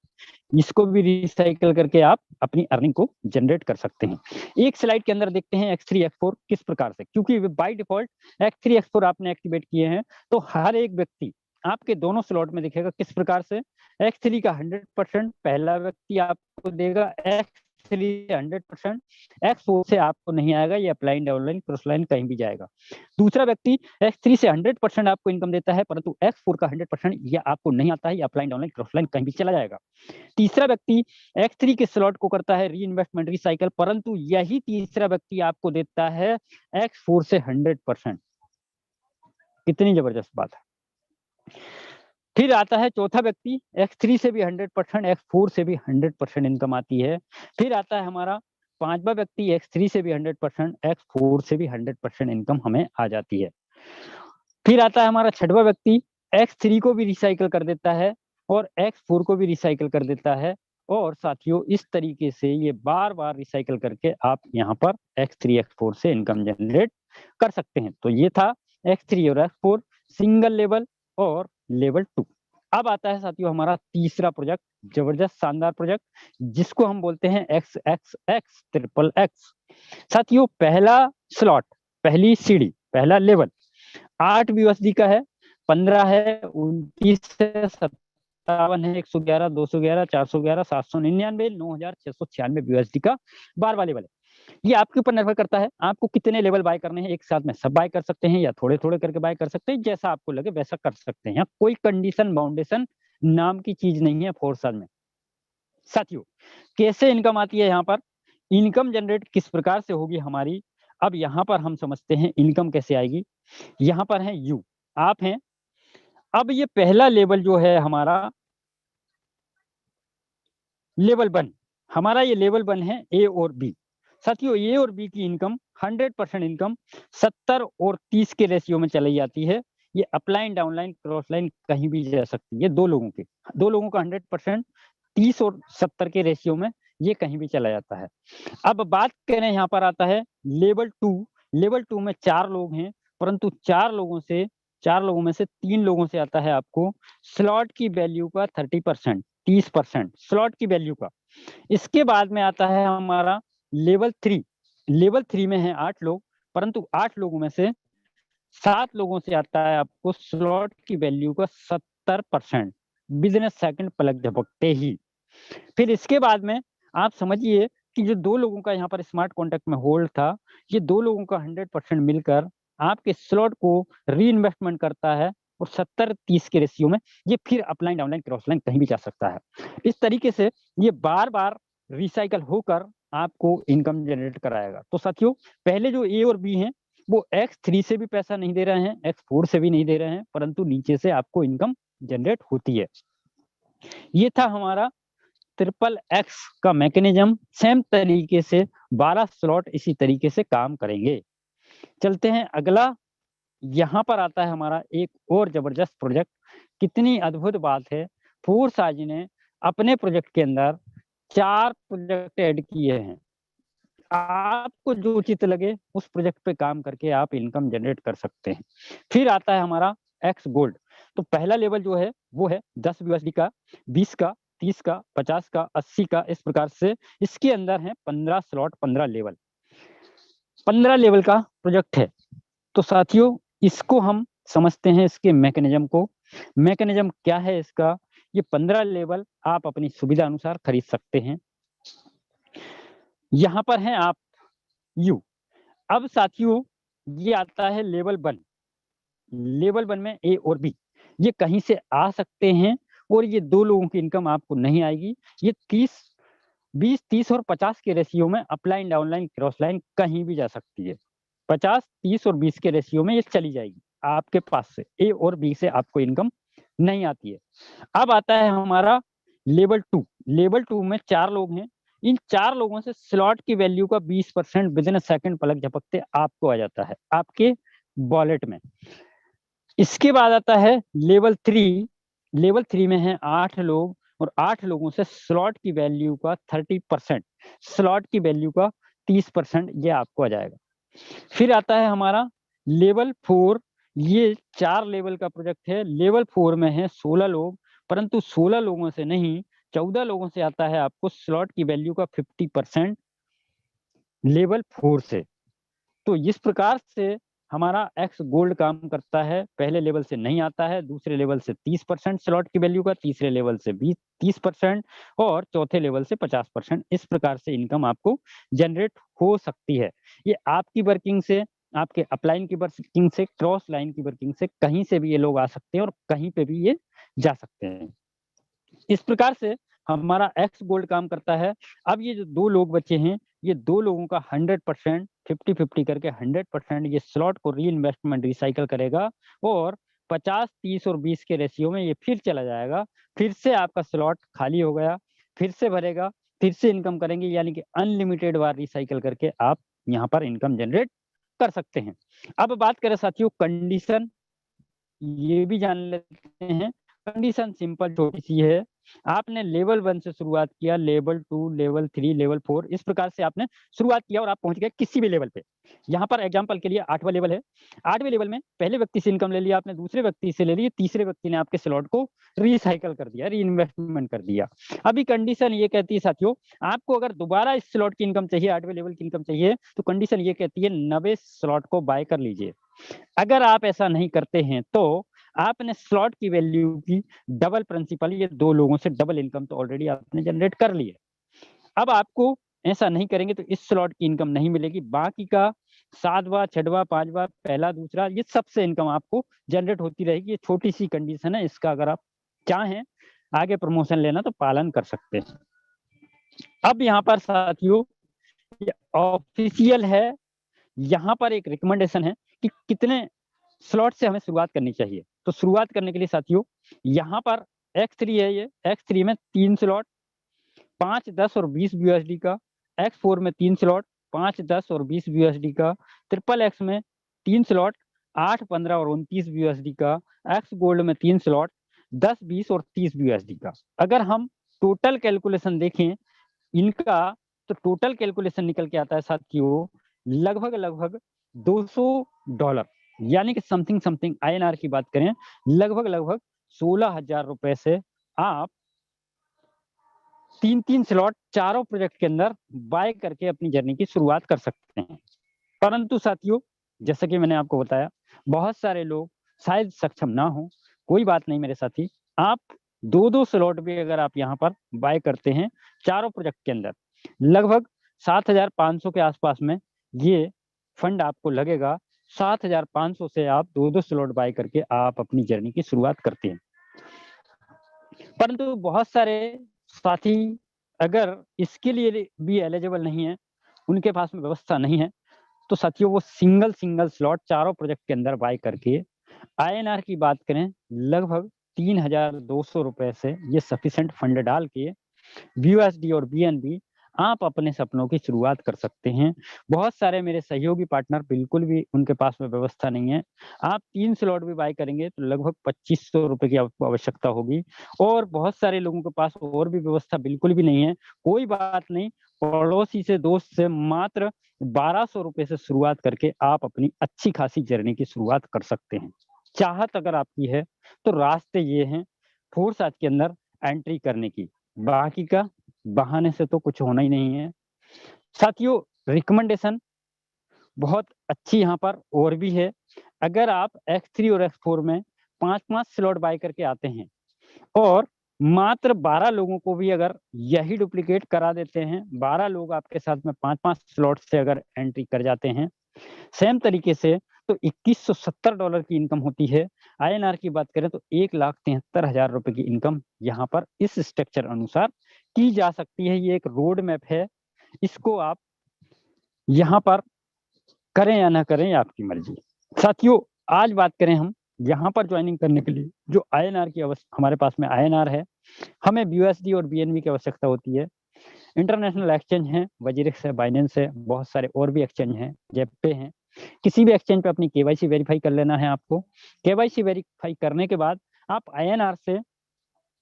इसको भी रिसाइकल करके आप अपनी अर्निंग को जनरेट कर सकते हैं। एक स्लाइड के अंदर देखते हैं X3 X4 किस प्रकार से, क्योंकि बाय डिफॉल्ट X3 X4 आपने एक्टिवेट किए हैं तो हर एक व्यक्ति आपके दोनों स्लॉट में दिखेगा किस प्रकार से। X3 का 100% पहला व्यक्ति आपको देगा, X3 100%, X4 से आपको नहीं आएगा, ये अपलाइन, डाउनलाइन, क्रॉसलाइन कहीं भी जाएगा। दूसरा व्यक्ति X3 से 100% आपको इनकम देता है, परंतु X4 का 100% ये आपको नहीं आता है, ये अपलाइन, डाउनलाइन, क्रॉसलाइन कहीं भी चला जाएगा। तीसरा व्यक्ति X3 के स्लॉट को करता है रीइन्वेस्टमेंट रिसाइकल, परंतु यही तीसरा व्यक्ति आपको देता है X4 से 100%। कितनी जबरदस्त बात है। फिर आता है चौथा व्यक्ति, X3 से भी 100%, X4 से भी 100% इनकम आती है। फिर आता है हमारा पांचवा व्यक्ति, X3 से भी 100%, X4 से भी 100% इनकम हमें आ जाती है। फिर आता है हमारा छठवा व्यक्ति, X3 को भी रिसाइकल कर देता है और X4 को भी रिसाइकल कर देता है। और साथियों, इस तरीके से ये बार-बार रिसाइकल करके आप यहाँ पर X3, X4 से इनकम जनरेट कर सकते हैं। तो ये था X3 और X4 सिंगल लेवल और लेवल 2। अब आता है साथियों हमारा तीसरा प्रोजेक्ट, जबरदस्त शानदार प्रोजेक्ट, जिसको हम बोलते हैं XXX ट्रिपल X। साथियों, पहला स्लॉट, पहली सीढ़ी, पहला लेवल 8 USD का है, 15 है, 29 है, 57 है, 111, 211, 411, 799, 9696 USD का 12वां लेवल है। ये आपके ऊपर निर्भर करता है, आपको कितने लेवल बाय करने हैं, एक साथ में सब बाय कर सकते हैं या थोड़े-थोड़े करके बाय कर सकते हैं, जैसा आपको लगे वैसा कर सकते हैं। कोई कंडीशन बाउंडेशन नाम की चीज नहीं है फोरसाल में। साथियों, कैसे इनकम आती है यहाँ पर, इनकम जनरेट किस प्रकार से होगी हमारी, अब यहाँ पर हम समझते हैं इनकम कैसे आएगी। यहाँ पर है यू, आप हैं। अब ये पहला लेवल जो है हमारा लेवल 1, हमारा ये लेवल 1 है ए और बी। साथियों, ए और बी की इनकम 100% इनकम 70 और 30 के रेशियो में चली जाती है। ये अपलाइन, डाउनलाइन, क्रॉसलाइन कहीं भी जा सकती है। दो लोगों का 100% 30 और 70 के रेशियो में ये कहीं भी चला जाता है। अब बात करें, यहाँ पर आता है लेवल 2। लेवल 2 में 4 लोग हैं, परंतु 4 लोगों में से 3 लोगों से आता है आपको स्लॉट की वैल्यू का 30%, 30% स्लॉट की वैल्यू का। इसके बाद में आता है हमारा लेवल 3। लेवल 3 में है 8 लोग, परंतु 8 लोगों में से 7 लोगों से आता है आपको स्लॉट की वैल्यू का 70% बिजनेस सेकंड पलक झपकते ही। फिर इसके बाद में आप समझिए कि जो 2 लोगों का यहाँ पर स्मार्ट कॉन्ट्रैक्ट में होल्ड था, ये 2 लोगों का 100% मिलकर आपके स्लॉट को रीइन्वेस्टमेंट करता है और 70-30 के रेशियो में ये फिर अपलाइन, डाउनलाइन, क्रॉसलाइन कहीं भी जा सकता है। इस तरीके से ये बार-बार रिसाइकल होकर आपको इनकम जनरेट कराएगा। तो साथियों, पहले जो ए और बी हैं, वो X3 से भी पैसा नहीं दे रहे हैं, X4 से भी नहीं दे रहे हैं, परंतु नीचे से आपको इनकम जनरेट होती है। ये था हमारा ट्रिपल X का मैकेनिज्म। सेम तरीके से 12 स्लॉट इसी तरीके से काम करेंगे। चलते हैं अगला, यहाँ पर आता है हमारा एक और जबरदस्त प्रोजेक्ट। कितनी अद्भुत बात है, फोर्स आज ने अपने प्रोजेक्ट के अंदर 4 प्रोजेक्ट ऐड किए हैं। आपको जो उचित लगे उस प्रोजेक्ट पे काम करके आप इनकम जनरेट कर सकते हैं। फिर आता है हमारा X गोल्ड। तो पहला लेवल जो है वो है 10 USD का, 20 का, 30 का, 50 का, 80 का, इस प्रकार से इसके अंदर है 15 स्लॉट, 15 लेवल, 15 लेवल का प्रोजेक्ट है। तो साथियों, इसको हम समझते हैं इसके मैकेनिज्म को। मैकेनिज्म क्या है इसका, ये 15 लेवल आप अपनी सुविधा अनुसार खरीद सकते हैं। यहाँ पर हैं आप यू। अब साथियों ये आता है लेवल 1। लेवल 1 में ए और बी ये कहीं से आ सकते हैं और ये 2 लोगों की इनकम आपको नहीं आएगी। ये 20, 30 और 50 के रेशियो में अपलाइन, डाउनलाइन, क्रॉस लाइन कहीं भी जा सकती है। 50, 30 और 20 के रेशियो में ये चली जाएगी आपके पास से। ए और बी से आपको इनकम नहीं आती है। अब आता है हमारा लेवल 2। लेवल 2 में 4 लोग हैं। इन 4 लोगों से स्लॉट की वैल्यू का 20% विदिन अ सेकंड पलक झपकते आपको आ जाता है आपके वॉलेट में। इसके बाद आता है लेवल 3। लेवल 3 में है 8 लोग और 8 लोगों से स्लॉट की वैल्यू का 30%, स्लॉट की वैल्यू का 30% ये आपको आ जाएगा। फिर आता है हमारा लेवल 4। ये 4 लेवल का प्रोजेक्ट है। लेवल 4 में है 16 लोग, परंतु 16 लोगों से नहीं, 14 लोगों से आता है आपको स्लॉट की वैल्यू का 50% लेवल 4 से। तो इस प्रकार से हमारा एक्स गोल्ड काम करता है। पहले लेवल से नहीं आता है, दूसरे लेवल से 30% स्लॉट की वैल्यू का, तीसरे लेवल से 30% और चौथे लेवल से 50%। इस प्रकार से इनकम आपको जनरेट हो सकती है। ये आपकी वर्किंग से, आपके अपलाइन की वर्किंग से, क्रॉस लाइन की वर्किंग से कहीं से भी ये लोग आ सकते हैं और कहीं पे भी ये जा सकते हैं। इस प्रकार से हमारा एक्स गोल्ड काम करता है। अब ये जो 2 लोग बचे हैं, ये 2 लोगों का 100% 50-50 करके 100% ये स्लॉट को रीइन्वेस्टमेंट रिसाइकल करेगा और 50, 30 और 20 के रेशियो में ये फिर चला जाएगा। फिर से आपका स्लॉट खाली हो गया, फिर से भरेगा, फिर से इनकम करेंगे, यानी कि अनलिमिटेड बार रिसाइकल करके आप यहाँ पर इनकम जनरेट कर सकते हैं। अब बात करें साथियों कंडीशन, ये भी जान लेते हैं। कंडीशन सिंपल छोटी सी है। आपने लेवल 1 से शुरुआत किया, लेवल 2, लेवल 3, लेवल 4 इस प्रकार से आपने शुरुआत किया और आप पहुंच गए किसी भी लेवल पे। यहाँ पर एग्जांपल के लिए 8वां लेवल है। 8वें लेवल में पहले व्यक्ति से इनकम ले लिया आपने, दूसरे व्यक्ति से ले ली, तीसरे व्यक्ति ने आपके स्लॉट को रिसाइकल कर दिया, रीइन्वेस्टमेंट कर दिया। अभी कंडीशन ये कहती है साथियों, आपको अगर दोबारा इस स्लॉट की इनकम चाहिए, 8वें लेवल की इनकम चाहिए, तो कंडीशन ये कहती है 90 स्लॉट को बाय कर लीजिए। अगर आप ऐसा नहीं करते हैं तो आपने स्लॉट की वैल्यू की डबल प्रिंसिपल, ये 2 लोगों से डबल इनकम तो ऑलरेडी आपने जनरेट कर ली है। अब आपको ऐसा नहीं करेंगे तो इस स्लॉट की इनकम नहीं मिलेगी। बाकी का 7वां, 6वां, 5वां, पहला, दूसरा ये सबसे इनकम आपको जनरेट होती रहेगी। ये छोटी-सी कंडीशन है, इसका अगर आप चाहें आगे प्रमोशन लेना तो पालन कर सकते हैं। अब यहाँ पर साथियों ये ऑफिशियल है, यहाँ पर एक रिकमेंडेशन है कि कितने स्लॉट से हमें शुरुआत करनी चाहिए। तो शुरुआत करने के लिए साथियों यहाँ पर X3 है, ये X3 में 3 स्लॉट 5, 10 और 20 यूएसडी का, X4 में 3 स्लॉट 5, 10 और 20 यूएसडी का, ट्रिपल एक्स में 3 स्लॉट 8, 15 और 29 यूएसडी का, एक्स गोल्ड में 3 स्लॉट 10, 20 और 30 यूएसडी का। अगर हम टोटल कैलकुलेशन देखें इनका, तो टोटल कैलकुलेशन निकल के आता है साथियों लगभग $200, यानी कि समथिंग आईएनआर की बात करें लगभग 16,000 रुपए से आप 3 स्लॉट चारों प्रोजेक्ट के अंदर बाय करके अपनी जर्नी की शुरुआत कर सकते हैं। परंतु साथियों जैसा कि मैंने आपको बताया, बहुत सारे लोग शायद सक्षम ना हो, कोई बात नहीं मेरे साथी, आप 2-2 स्लॉट भी अगर आप यहाँ पर बाय करते हैं चारों प्रोजेक्ट के अंदर, लगभग 7,500 के आसपास में ये फंड आपको लगेगा। 7,500 से आप 2-2 स्लॉट बाय करके आप अपनी जर्नी की शुरुआत करते हैं। परंतु बहुत सारे साथी अगर इसके लिए भी एलिजिबल नहीं है, उनके पास में व्यवस्था नहीं है, तो साथियों वो सिंगल स्लॉट चारों प्रोजेक्ट के अंदर बाय करके आईएनआर की बात करें लगभग 3,200 रुपए से ये सफिशिएंट फंड डाल के यूएसडी और बीएनबी आप अपने सपनों की शुरुआत कर सकते हैं। बहुत सारे मेरे सहयोगी पार्टनर बिल्कुल भी उनके पास में व्यवस्था नहीं है। आप 3 स्लॉट भी बाय करेंगे तो लगभग 2,500 रुपए की आपको आवश्यकता होगी और बहुत सारे लोगों के पास और भी व्यवस्था बिल्कुल भी नहीं है। कोई बात नहीं, पड़ोसी से, दोस्त से मात्र 1,200 रुपए से शुरुआत करके आप अपनी अच्छी खासी जर्नी की शुरुआत कर सकते हैं। चाहत अगर आपकी है तो रास्ते ये हैं फोर्स आज के अंदर एंट्री करने की, बाकी का बहाने से तो कुछ होना ही नहीं है। साथियों रिकमेंडेशन बहुत अच्छी यहाँ पर और भी है। अगर आप X3 और X4 में 5-5 स्लॉट बाय करके आते हैं और मात्र 12 लोगों को भी अगर यही डुप्लीकेट करा देते हैं, 12 लोग आपके साथ में 5-5 स्लॉट से अगर एंट्री कर जाते हैं सेम तरीके से, तो $2170 की इनकम होती है। आईएनआर की बात करें तो 1,73,000 रुपए की इनकम यहाँ पर इस स्ट्रक्चर अनुसार की जा सकती है। ये एक रोड मैप है, इसको आप यहाँ पर करें या ना करें, ये आपकी मर्जी। साथियों, आज बात करें हम यहाँ पर ज्वाइनिंग करने के लिए जो आईएनआर की हमारे पास में आईएनआर है, हमें बीयूएसडी और बीएनबी की आवश्यकता होती है। इंटरनेशनल एक्सचेंज है, वजीरिक्स है, बाइनेंस है, बहुत सारे और भी एक्सचेंज हैं, जेपे हैं। किसी भी एक्सचेंज पे अपनी केवाईसी वेरीफाई कर लेना है आपको। केवाईसी वेरीफाई करने के बाद आप आईएनआर से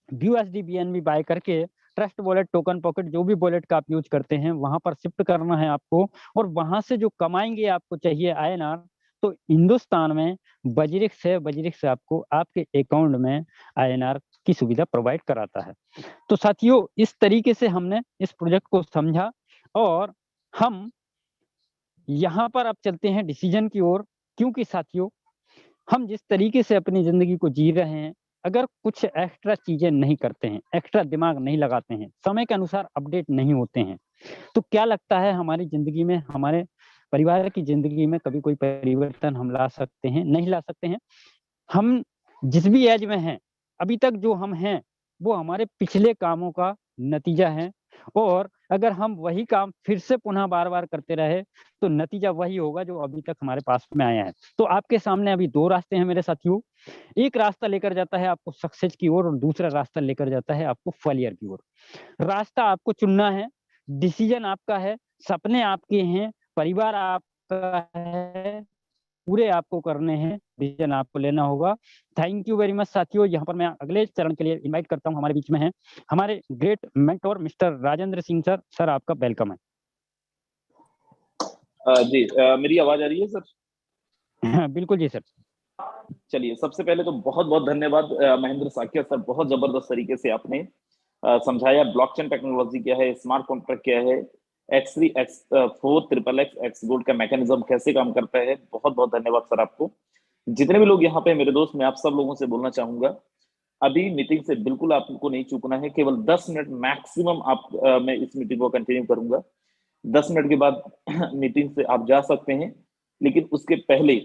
बीयूएसडी बीएनबी बाय करके ट्रस्ट वॉलेट, टोकन पॉकेट, जो भी वॉलेट का आप यूज करते हैं वहां पर शिफ्ट करना है आपको, और वहां से जो कमाएंगे आपको चाहिए आईएनआर, तो हिंदुस्तान में वजीरिक्स है, वजीरिक्स आपको आपके अकाउंट में आईएनआर की सुविधा प्रोवाइड कराता है। तो साथियों, इस तरीके से हमने इस प्रोजेक्ट को समझा, और हम यहाँ पर अब चलते हैं डिसीजन की ओर। क्योंकि साथियों, हम जिस तरीके से अपनी जिंदगी को जी रहे हैं, अगर कुछ एक्स्ट्रा चीजें नहीं करते हैं, एक्स्ट्रा दिमाग नहीं लगाते हैं, समय के अनुसार अपडेट नहीं होते हैं, तो क्या लगता है हमारी जिंदगी में, हमारे परिवार की जिंदगी में कभी कोई परिवर्तन हम ला सकते हैं? नहीं ला सकते हैं। हम जिस भी एज में हैं, अभी तक जो हम हैं, वो हमारे पिछले कामों का नतीजा है, और अगर हम वही काम फिर से पुनः बार-बार करते रहे, तो नतीजा वही होगा जो अभी तक हमारे पास में आया है। तो आपके सामने अभी 2 रास्ते हैं मेरे साथियों। एक रास्ता लेकर जाता है आपको सक्सेस की ओर, और दूसरा रास्ता लेकर जाता है आपको फेलियर की ओर। रास्ता आपको चुनना है, डिसीजन आपका है, सपने आपके हैं, परिवार आपका है, पूरे आपको करने हैं, डिसीजन आपको लेना होगा। थैंक यू वेरी मच साथियों। यहाँ पर मैं अगले चरण के लिए इनवाइट करता हूँ, हमारे बीच में हैं हमारे great mentor mister Rajendra Singh sir. Sir, आपका वेलकम है। जी, मेरी आवाज आ रही है सर? बिल्कुल जी सर। चलिए, सबसे पहले तो बहुत बहुत धन्यवाद महेंद्र साकिया सर, बहुत जबरदस्त तरीके से आपने समझाया ब्लॉकचेन टेक्नोलॉजी क्या है, स्मार्ट कॉन्ट्रैक्ट क्या है, X3 X4 triple x gold का मैकेनिज्म कैसे काम करता है। बहुत बहुत धन्यवाद सर आपको। जितने भी लोग यहाँ पे मेरे दोस्त, मैं आप सब लोगों से बोलना चाहूंगा, अभी मीटिंग से बिल्कुल आपको नहीं चूकना है। केवल 10 मिनट मैक्सिमम आप मैं इस मीटिंग को कंटिन्यू करूंगा। 10 मिनट के बाद मीटिंग से आप जा सकते हैं, लेकिन उसके पहले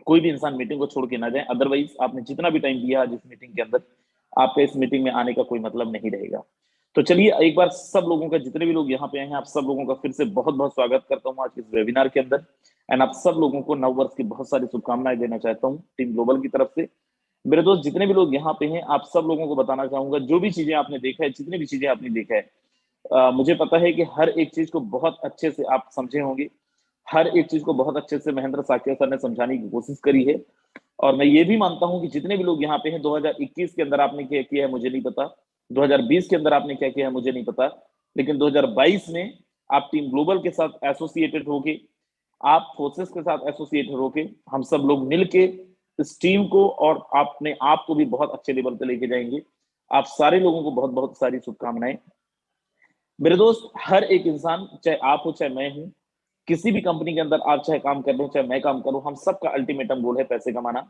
कोई भी इंसान मीटिंग को छोड़ के ना जाए। अदरवाइज आपने जितना भी टाइम दिया आज इस मीटिंग के अंदर, आपका इस मीटिंग में आने का कोई मतलब नहीं रहेगा। तो चलिए, एक बार सब लोगों का, जितने भी लोग यहाँ पे आए हैं, आप सब लोगों का फिर से बहुत बहुत स्वागत करता हूँ आज के इस वेबिनार के अंदर। एंड आप सब लोगों को नव वर्ष की बहुत सारी शुभकामनाएं देना चाहता हूँ टीम ग्लोबल की तरफ से। मेरे दोस्त, जितने भी लोग यहाँ पे हैं, आप सब लोगों को बताना चाहूंगा, जो भी चीजें आपने देखा है, जितनी भी चीजें आपने देखा है, मुझे पता है कि हर एक चीज को बहुत अच्छे से आप समझे होंगे। हर एक चीज को बहुत अच्छे से महेंद्र साकिया सर ने समझाने की कोशिश करी है। और मैं ये भी मानता हूं कि जितने भी लोग यहाँ पे हैं, 2021 के अंदर आपने क्या किया है मुझे नहीं पता, 2020 के अंदर आपने क्या किया है मुझे नहीं पता, लेकिन 2022 में आप टीम ग्लोबल के साथ एसोसिएटेड होके, आप फोर्सेस के साथ एसोसिएटेड होके, हम सब लोग मिलके इस टीम को और अपने आप को भी बहुत अच्छे लेवल पे लेके जाएंगे। आप सारे लोगों को बहुत बहुत सारी शुभकामनाएं। मेरे दोस्त, हर एक इंसान, चाहे आप हो चाहे मैं हूं, किसी भी कंपनी के अंदर आप चाहे काम कर रहे हो चाहे मैं काम करूं, हम सबका अल्टीमेटम गोल है पैसे कमाना।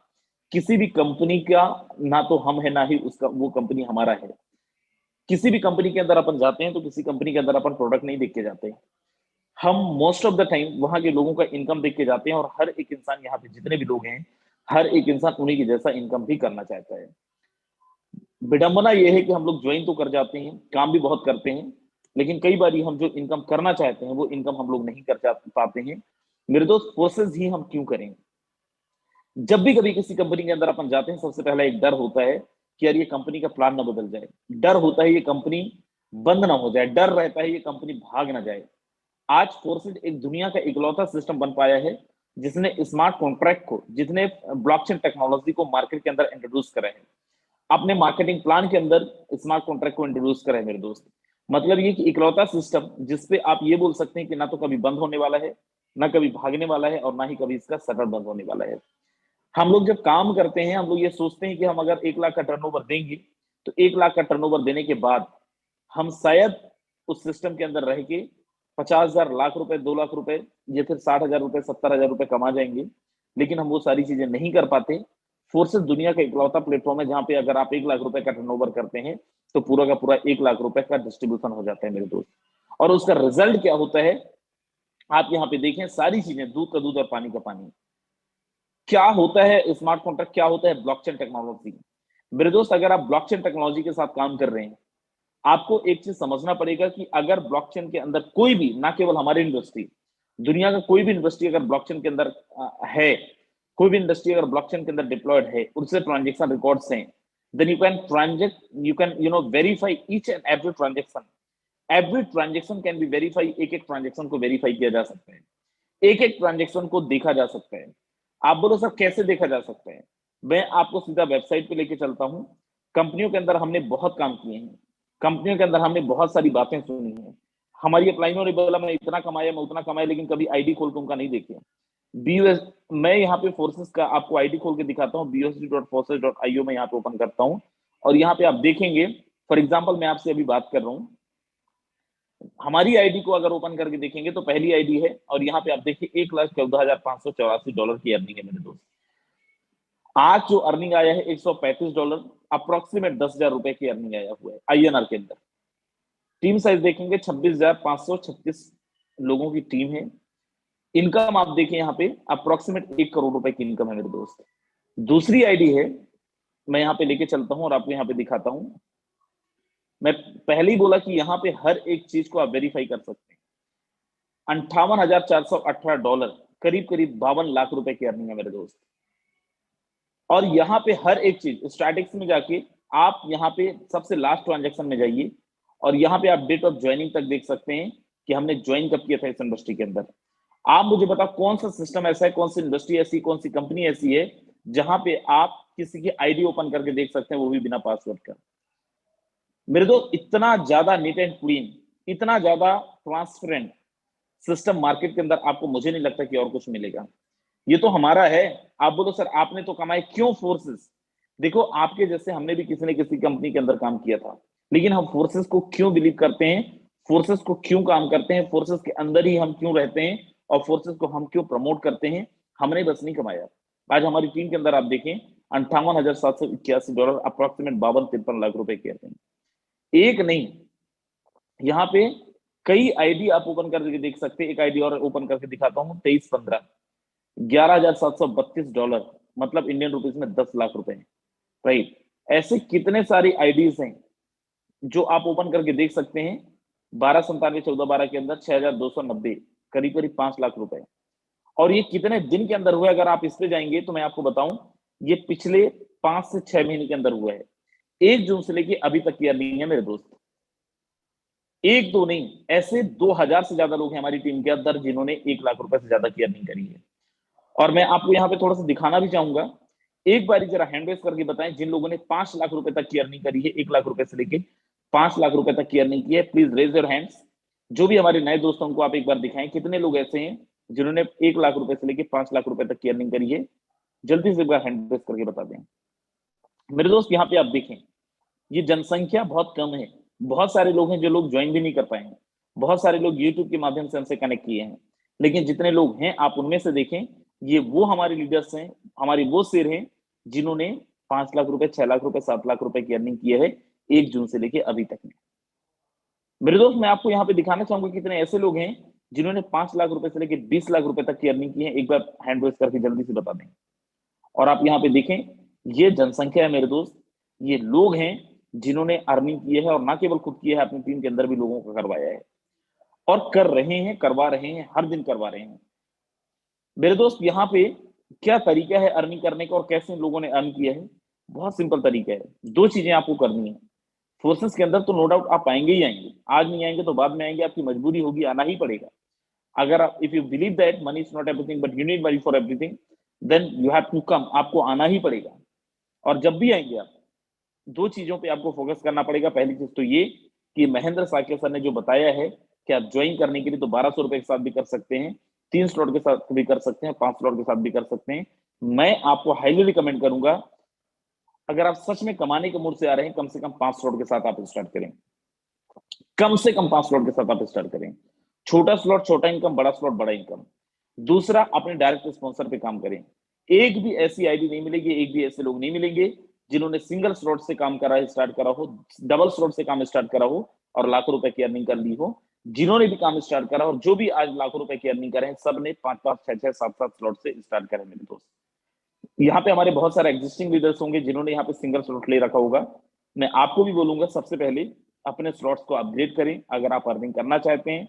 किसी भी कंपनी का ना तो हम है ना ही उसका वो कंपनी हमारा है। किसी भी कंपनी के अंदर अपन जाते हैं तो किसी कंपनी के अंदर अपन प्रोडक्ट नहीं देख के जाते हैं, हम मोस्ट ऑफ द टाइम वहां के लोगों का इनकम देख के जाते हैं। और हर एक इंसान, यहाँ पे जितने भी लोग हैं, हर एक इंसान उन्हीं की जैसा इनकम भी करना चाहता है। विडंबना यह है कि हम लोग ज्वाइन तो कर जाते हैं, काम भी बहुत करते हैं, लेकिन कई बार हम जो इनकम करना चाहते हैं वो इनकम हम लोग नहीं कर पाते हैं। मेरे दोस्त, प्रोसेस ही हम क्यों करें? जब भी कभी किसी कंपनी के अंदर अपन जाते हैं, सबसे पहला एक डर होता है कि यार ये कंपनी का प्लान ना बदल जाए, डर होता है ये कंपनी बंद ना हो जाए, डर रहता है ये कंपनी भाग ना जाए। आज फोर्सिड एक दुनिया का इकलौता सिस्टम बन पाया है जिसने स्मार्ट कॉन्ट्रैक्ट को, जिसने ब्लॉकचेन टेक्नोलॉजी को मार्केट के अंदर इंट्रोड्यूस करा है, अपने मार्केटिंग प्लान के अंदर स्मार्ट कॉन्ट्रैक्ट को इंट्रोड्यूस करा है। मेरे दोस्त, मतलब ये कि इकलौता सिस्टम जिसपे आप ये बोल सकते हैं कि ना तो कभी बंद होने वाला है, ना कभी भागने वाला है, और ना ही कभी इसका शटर बंद होने वाला है। हम लोग जब काम करते हैं, हम लोग ये सोचते हैं कि हम अगर 1 लाख का टर्नओवर देंगे, तो 1 लाख का टर्नओवर देने के बाद हम शायद उस सिस्टम के अंदर रह के 50,000, लाख रुपए, 2 लाख रुपए, या फिर 60,000 रुपए, 70,000 रुपए कमा जाएंगे। लेकिन हम वो सारी चीजें नहीं कर पाते। फोर्सेस दुनिया का इकलौता प्लेटफॉर्म है जहां पे अगर आप 1 लाख रुपए का टर्नओवर करते हैं तो पूरा का पूरा 1 लाख रुपए का डिस्ट्रीब्यूशन हो जाता है मेरे दोस्त। और उसका रिजल्ट क्या होता है आप यहाँ पे देखें, सारी चीजें, दूध का दूध और पानी का पानी। क्या होता है स्मार्ट कॉन्ट्रैक्ट, क्या होता है ब्लॉकचेन टेक्नोलॉजी। मेरे दोस्त अगर आप ब्लॉकचेन टेक्नोलॉजी के साथ काम कर रहे हैं, आपको एक चीज समझना पड़ेगा कि अगर ब्लॉकचेन के अंदर कोई भी, ना केवल हमारी इंडस्ट्री, दुनिया का कोई भी इंडस्ट्री अगर ब्लॉकचेन के अंदर है, कोई भी इंडस्ट्री अगर ब्लॉकचेन के अंदर डिप्लॉयड है, उससे ट्रांजेक्शन रिकॉर्ड्स हैं, then you can verify each and every transaction. Every transaction can be verify, एक एक ट्रांजेक्शन को वेरीफाई किया जा सकता है, एक एक ट्रांजेक्शन को देखा जा सकता है। आप बोलो सर कैसे देखा जा सकता है, मैं आपको सीधा वेबसाइट पे लेके चलता हूं। कंपनियों के अंदर हमने बहुत काम किए हैं, कंपनियों के अंदर हमने बहुत सारी बातें सुनी हैं। हमारी अपलाइनों ने बोला मैं इतना कमाया, मैं उतना कमाया, लेकिन कभी आईडी खोल के उनका नहीं देखे। बीयूएस, मैं यहाँ पे फोर्सेस का आपको आईडी खोल के दिखाता हूँ, busd.forces.io में यहाँ पे ओपन करता हूँ और यहाँ पे आप देखेंगे, फॉर एग्जाम्पल मैं आपसे अभी बात कर रहा हूँ, हमारी आईडी को अगर ओपन करके देखेंगे तो पहली आईडी है और यहाँ पे आप देखिए $1,14,584 की अर्निंग है मेरे दोस्त। आज जो अर्निंग आया है $135, अप्रोक्सीमेट 10,000 रुपए की अर्निंग आया हुआ है INR के अंदर। टीम साइज देखेंगे 26,536 लोगों की टीम है। इनकम आप देखें यहाँ पे अप्रोक्सीमेट 1 करोड़ रुपए की इनकम है मेरे दोस्त। दूसरी आईडी है, मैं यहाँ पे लेके चलता हूँ और आपको यहाँ पे दिखाता हूँ। मैं पहले ही बोला कि यहाँ पे हर एक चीज को आप वेरीफाई कर सकते हैं। $58,418, करीब करीब 52 लाख रुपए की अर्निंग है मेरे दोस्त। और यहाँ पे हर एक चीज स्टैटिक्स में जाके आप यहाँ पे सबसे लास्ट ट्रांजेक्शन में जाइए और यहाँ पे आप डेट ऑफ ज्वाइनिंग तक देख सकते हैं कि हमने ज्वाइन कब किया था इस इंडस्ट्री के अंदर। आप मुझे बताओ कौन सा सिस्टम ऐसा है, कौन सी इंडस्ट्री ऐसी, कौन सी कंपनी ऐसी है जहां पे आप किसी की आईडी ओपन करके देख सकते हैं, वो भी बिना पासवर्ड का। मेरे दोस्त इतना ज्यादा नीट एंड क्लीन, इतना ज्यादा ट्रांसपेरेंट सिस्टम मार्केट के अंदर आपको मुझे नहीं लगता कि और कुछ मिलेगा। ये तो हमारा है। आप बोलो सर आपने तो कमाए क्यों फोर्सेस, देखो आपके जैसे हमने भी किसी न किसी कंपनी के अंदर काम किया था, लेकिन हम फोर्सेस को क्यों बिलीव करते हैं, फोर्सेस को क्यों काम करते हैं, फोर्सेस के अंदर ही हम क्यों रहते हैं और फोर्सेस को हम क्यों प्रमोट करते हैं, हमने बस नहीं कमाया। आज हमारी टीम के अंदर आप देखें $58,781, अप्रोक्सीमेट 52-53 लाख रुपए की अर्निंग। एक नहीं, यहाँ पे कई आईडी आप ओपन करके देख सकते हैं। एक आईडी और ओपन करके दिखाता हूँ, 23-15, $11,732, मतलब इंडियन रुपीज में 10 लाख रुपए, राइट। ऐसे कितने सारी आईडीज हैं जो आप ओपन करके देख सकते हैं। 12/97/14/12 के अंदर 6,290, करीब करीब 5 लाख रुपए। और ये कितने दिन के अंदर हुआ है, अगर आप इस पे जाएंगे तो मैं आपको बताऊं, ये पिछले 5 से 6 महीने के अंदर हुआ है। 1 जून से लेके अभी तक की अर्निंग है मेरे दोस्त। एक दो नहीं, ऐसे 2,000 से ज्यादा लोग हैं हमारी टीम के अंदर जिन्होंने 1 लाख रुपए से ज्यादा की अर्निंग करी है। और मैं आपको यहाँ पे थोड़ा सा दिखाना भी चाहूंगा, एक बार जरा हैंड रेस करके बताएं जिन लोगों ने 5 लाख रुपए तक की अर्निंग करी है, 1 लाख रुपए से लेके 5 लाख रुपए तक की अर्निंग की है। Please raise your hands. जो भी हमारे नए दोस्तों को आप एक बार दिखाएं कितने लोग ऐसे हैं जिन्होंने 1 लाख रुपए से लेके 5 लाख रुपए तक की अर्निंग करी है। जल्दी से एक बार हैंड रेस करके बता दें। मेरे दोस्त यहाँ पे आप देखें, ये जनसंख्या बहुत कम है, बहुत सारे लोग हैं जो लोग ज्वाइन भी नहीं कर पाए हैं, बहुत सारे लोग यूट्यूब के माध्यम से हमसे कनेक्ट किए हैं, लेकिन जितने लोग हैं आप उनमें से देखें, ये वो हमारे लीडर्स हैं, हमारी वो शेर हैं जिन्होंने 5 लाख रुपए, 6 लाख रुपए, 7 लाख रुपए की अर्निंग की है 1 जून से लेके अभी तक में। मेरे दोस्त मैं आपको यहाँ पे दिखाना चाहूंगा कितने ऐसे लोग हैं जिन्होंने 5 लाख रुपए से लेके 20 लाख रुपए तक की अर्निंग की है। एक बार हैंड रेस करके जल्दी से बता दें। और आप यहाँ पे देखें, ये जनसंख्या है मेरे दोस्त, ये लोग हैं जिन्होंने अर्निंग की है और ना केवल खुद की है, अपनी टीम के अंदर भी लोगों को करवाया है और कर रहे हैं, करवा रहे हैं, हर दिन करवा रहे हैं। मेरे दोस्त यहाँ पे क्या तरीका है अर्निंग करने का और कैसे लोगों ने अर्न किया है, बहुत सिंपल तरीका है। 2 चीजें आपको करनी है। फोर्सेस के अंदर तो नो डाउट आप आएंगे ही आएंगे, आज नहीं आएंगे तो बाद में आएंगे, आपकी मजबूरी होगी, आना ही पड़ेगा। अगर आप, if you believe that money is not everything but you need money for everything, then you have to come, आपको आना ही पड़ेगा। और जब भी आएंगे आप 2 चीजों पे आपको फोकस करना पड़ेगा। पहली चीज तो ये कि महेंद्र साकिया सर ने जो बताया है कि आप ज्वाइन करने के लिए तो 1200 रुपए के साथ भी कर सकते हैं, 3 स्लॉट के साथ भी कर सकते हैं, 5 स्लॉट के साथ भी कर सकते हैं। मैं आपको हाईली रिकमेंड करूंगा, अगर आप सच में कमाने के मूड से आ रहे हैं, कम से कम 5 स्लॉट के साथ आप स्टार्ट करें, कम से कम 5 स्लॉट के साथ आप स्टार्ट करें। छोटा स्लॉट छोटा इनकम, बड़ा स्लॉट बड़ा इनकम। दूसरा, अपने डायरेक्ट स्पॉन्सर पे काम करें। एक भी ऐसी आईडी नहीं मिलेगी, एक भी ऐसे लोग नहीं मिलेंगे जिन्होंने सिंगल स्लॉट से काम करा स्टार्ट करा हो, डबल स्लॉट से काम स्टार्ट करा हो और लाखों रुपए की अर्निंग कर ली हो। जिन्होंने भी काम स्टार्ट करा और जो भी आज लाखों रुपए की अर्निंग करे हैं, सब ने 5-5, 6-6, 7-7 स्लॉट से स्टार्ट करा मेरे दोस्त। यहाँ पे हमारे बहुत सारे एग्जिस्टिंग लीडर्स होंगे जिन्होंने यहाँ पे सिंगल स्लॉट ले रखा होगा। मैं आपको भी बोलूंगा सबसे पहले अपने स्लॉट्स को अपग्रेड करें अगर आप अर्निंग करना चाहते हैं।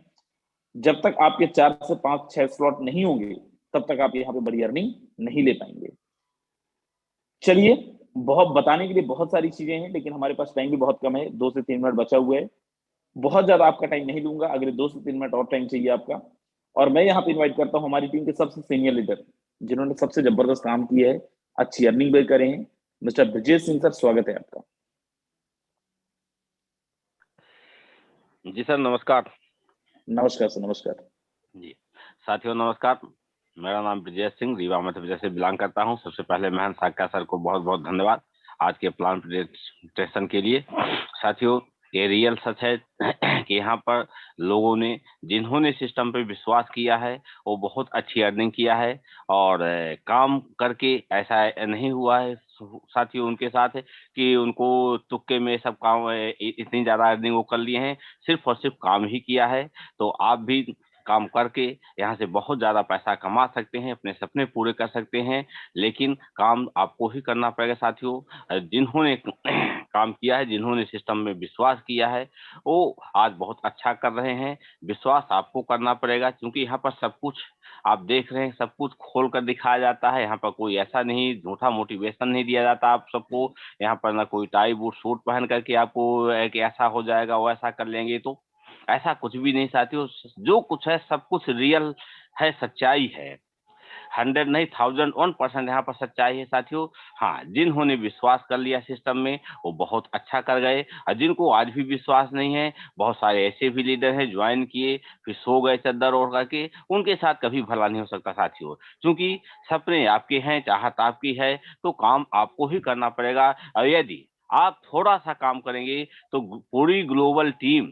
जब तक आपके 4 से 5, 6 स्लॉट नहीं होंगे तब तक आप यहाँ पे बड़ी अर्निंग नहीं ले पाएंगे। चलिए, बहुत बताने के लिए बहुत सारी चीजें हैं, लेकिन हमारे पास टाइम भी बहुत कम है, 2 से 3 मिनट बचा हुआ है। बहुत ज्यादा आपका टाइम नहीं लूंगा, अगले 2 से 3 मिनट और टाइम चाहिए आपका। और मैं यहाँ पे इन्वाइट करता हूँ हमारी टीम के सबसे सीनियर लीडर जिन्होंने सबसे जबरदस्त काम किया है, अच्छी अर्निंग भी करे हैं, मिस्टर ब्रजेश सिंह सर, स्वागत है आपका। जी सर, नमस्कार। नमस्कार सर, नमस्कार जी साथियों, नमस्कार। मेरा नाम ब्रजेश सिंह, रीवा मध्य प्रदेश से बिलोंग करता हूं। सबसे पहले महंत साक्या सर को बहुत बहुत धन्यवाद आज के प्लान प्रेजेंटेशन के लिए। साथियों, ये रियल सच है कि यहाँ पर लोगों ने, जिन्होंने सिस्टम पे विश्वास किया है, वो बहुत अच्छी अर्निंग किया है और काम करके ऐसा नहीं हुआ है साथियों उनके साथ कि उनको तुक्के में सब काम इतनी ज्यादा अर्निंग वो कर लिए हैं। सिर्फ और सिर्फ काम ही किया है। तो आप भी काम करके यहाँ से बहुत ज्यादा पैसा कमा सकते हैं, अपने सपने पूरे कर सकते हैं, लेकिन काम आपको ही करना पड़ेगा साथियों। जिन्होंने काम किया है, जिन्होंने सिस्टम में विश्वास किया है, वो आज बहुत अच्छा कर रहे हैं। विश्वास आपको करना पड़ेगा, क्योंकि यहाँ पर सब कुछ आप देख रहे हैं, सब कुछ खोल कर दिखाया जाता है। यहाँ पर कोई ऐसा नहीं, झूठा मोटिवेशन नहीं दिया जाता आप सबको। यहाँ पर ना कोई टाई बूट सूट पहन करके आपको कि ऐसा हो जाएगा, वो ऐसा कर लेंगे, तो ऐसा कुछ भी नहीं साथियों। जो कुछ है सब कुछ रियल है, सच्चाई है। 100 नहीं 1001% यहाँ पर सच्चाई है साथियों। हाँ, जिन्होंने विश्वास कर लिया सिस्टम में, वो बहुत अच्छा कर गए, और जिनको आज भी विश्वास नहीं है, बहुत सारे ऐसे भी लीडर हैं, ज्वाइन किए फिर सो गए चद्दर ओढ़ करके, उनके साथ कभी भला नहीं हो सकता साथियों। क्योंकि सपने आपके हैं, चाहत आपकी है, तो काम आपको ही करना पड़ेगा। और यदि आप थोड़ा सा काम करेंगे तो पूरी ग्लोबल टीम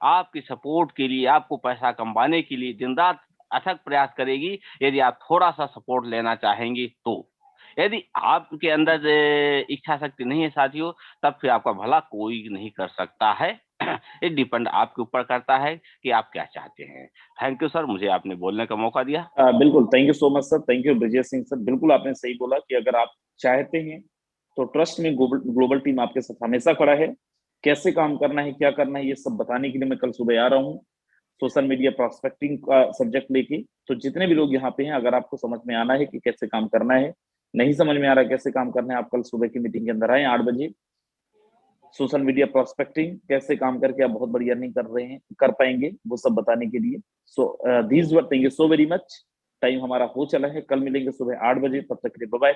आपकी सपोर्ट के लिए, आपको पैसा कमाने के लिए दिन रात अथक प्रयास करेगी, यदि आप थोड़ा सा सपोर्ट लेना चाहेंगे तो। यदि आपके अंदर इच्छा शक्ति नहीं है साथियों, तब फिर आपका भला कोई नहीं कर सकता है। ये डिपेंड आपके ऊपर करता है कि आप क्या चाहते हैं। थैंक यू सर, मुझे आपने बोलने का मौका दिया। बिल्कुल, thank you so much sir, thank you Brajesh Singh sir. बिल्कुल आपने सही बोला कि अगर आप चाहते हैं तो ट्रस्ट में ग्लोबल टीम आपके साथ हमेशा खड़ा है। कैसे काम करना है, क्या करना है, ये सब बताने के लिए मैं कल सुबह आ रहा हूँ सोशल मीडिया प्रोस्पेक्टिंग का सब्जेक्ट लेके। तो जितने भी लोग यहाँ पे हैं, अगर आपको समझ में आना है कि कैसे काम करना है, नहीं समझ में आ रहा कैसे काम करना है, आप कल सुबह की मीटिंग के अंदर आए 8 बजे। सोशल मीडिया प्रोस्पेक्टिंग कैसे काम करके आप बहुत बड़ी अर्निंग कर रहे हैं, कर पाएंगे, वो सब बताने के लिए। So these were, thank you so very much. Time हमारा हो चला है, कल मिलेंगे सुबह 8 बजे, तब तक के लिए बाय बाय।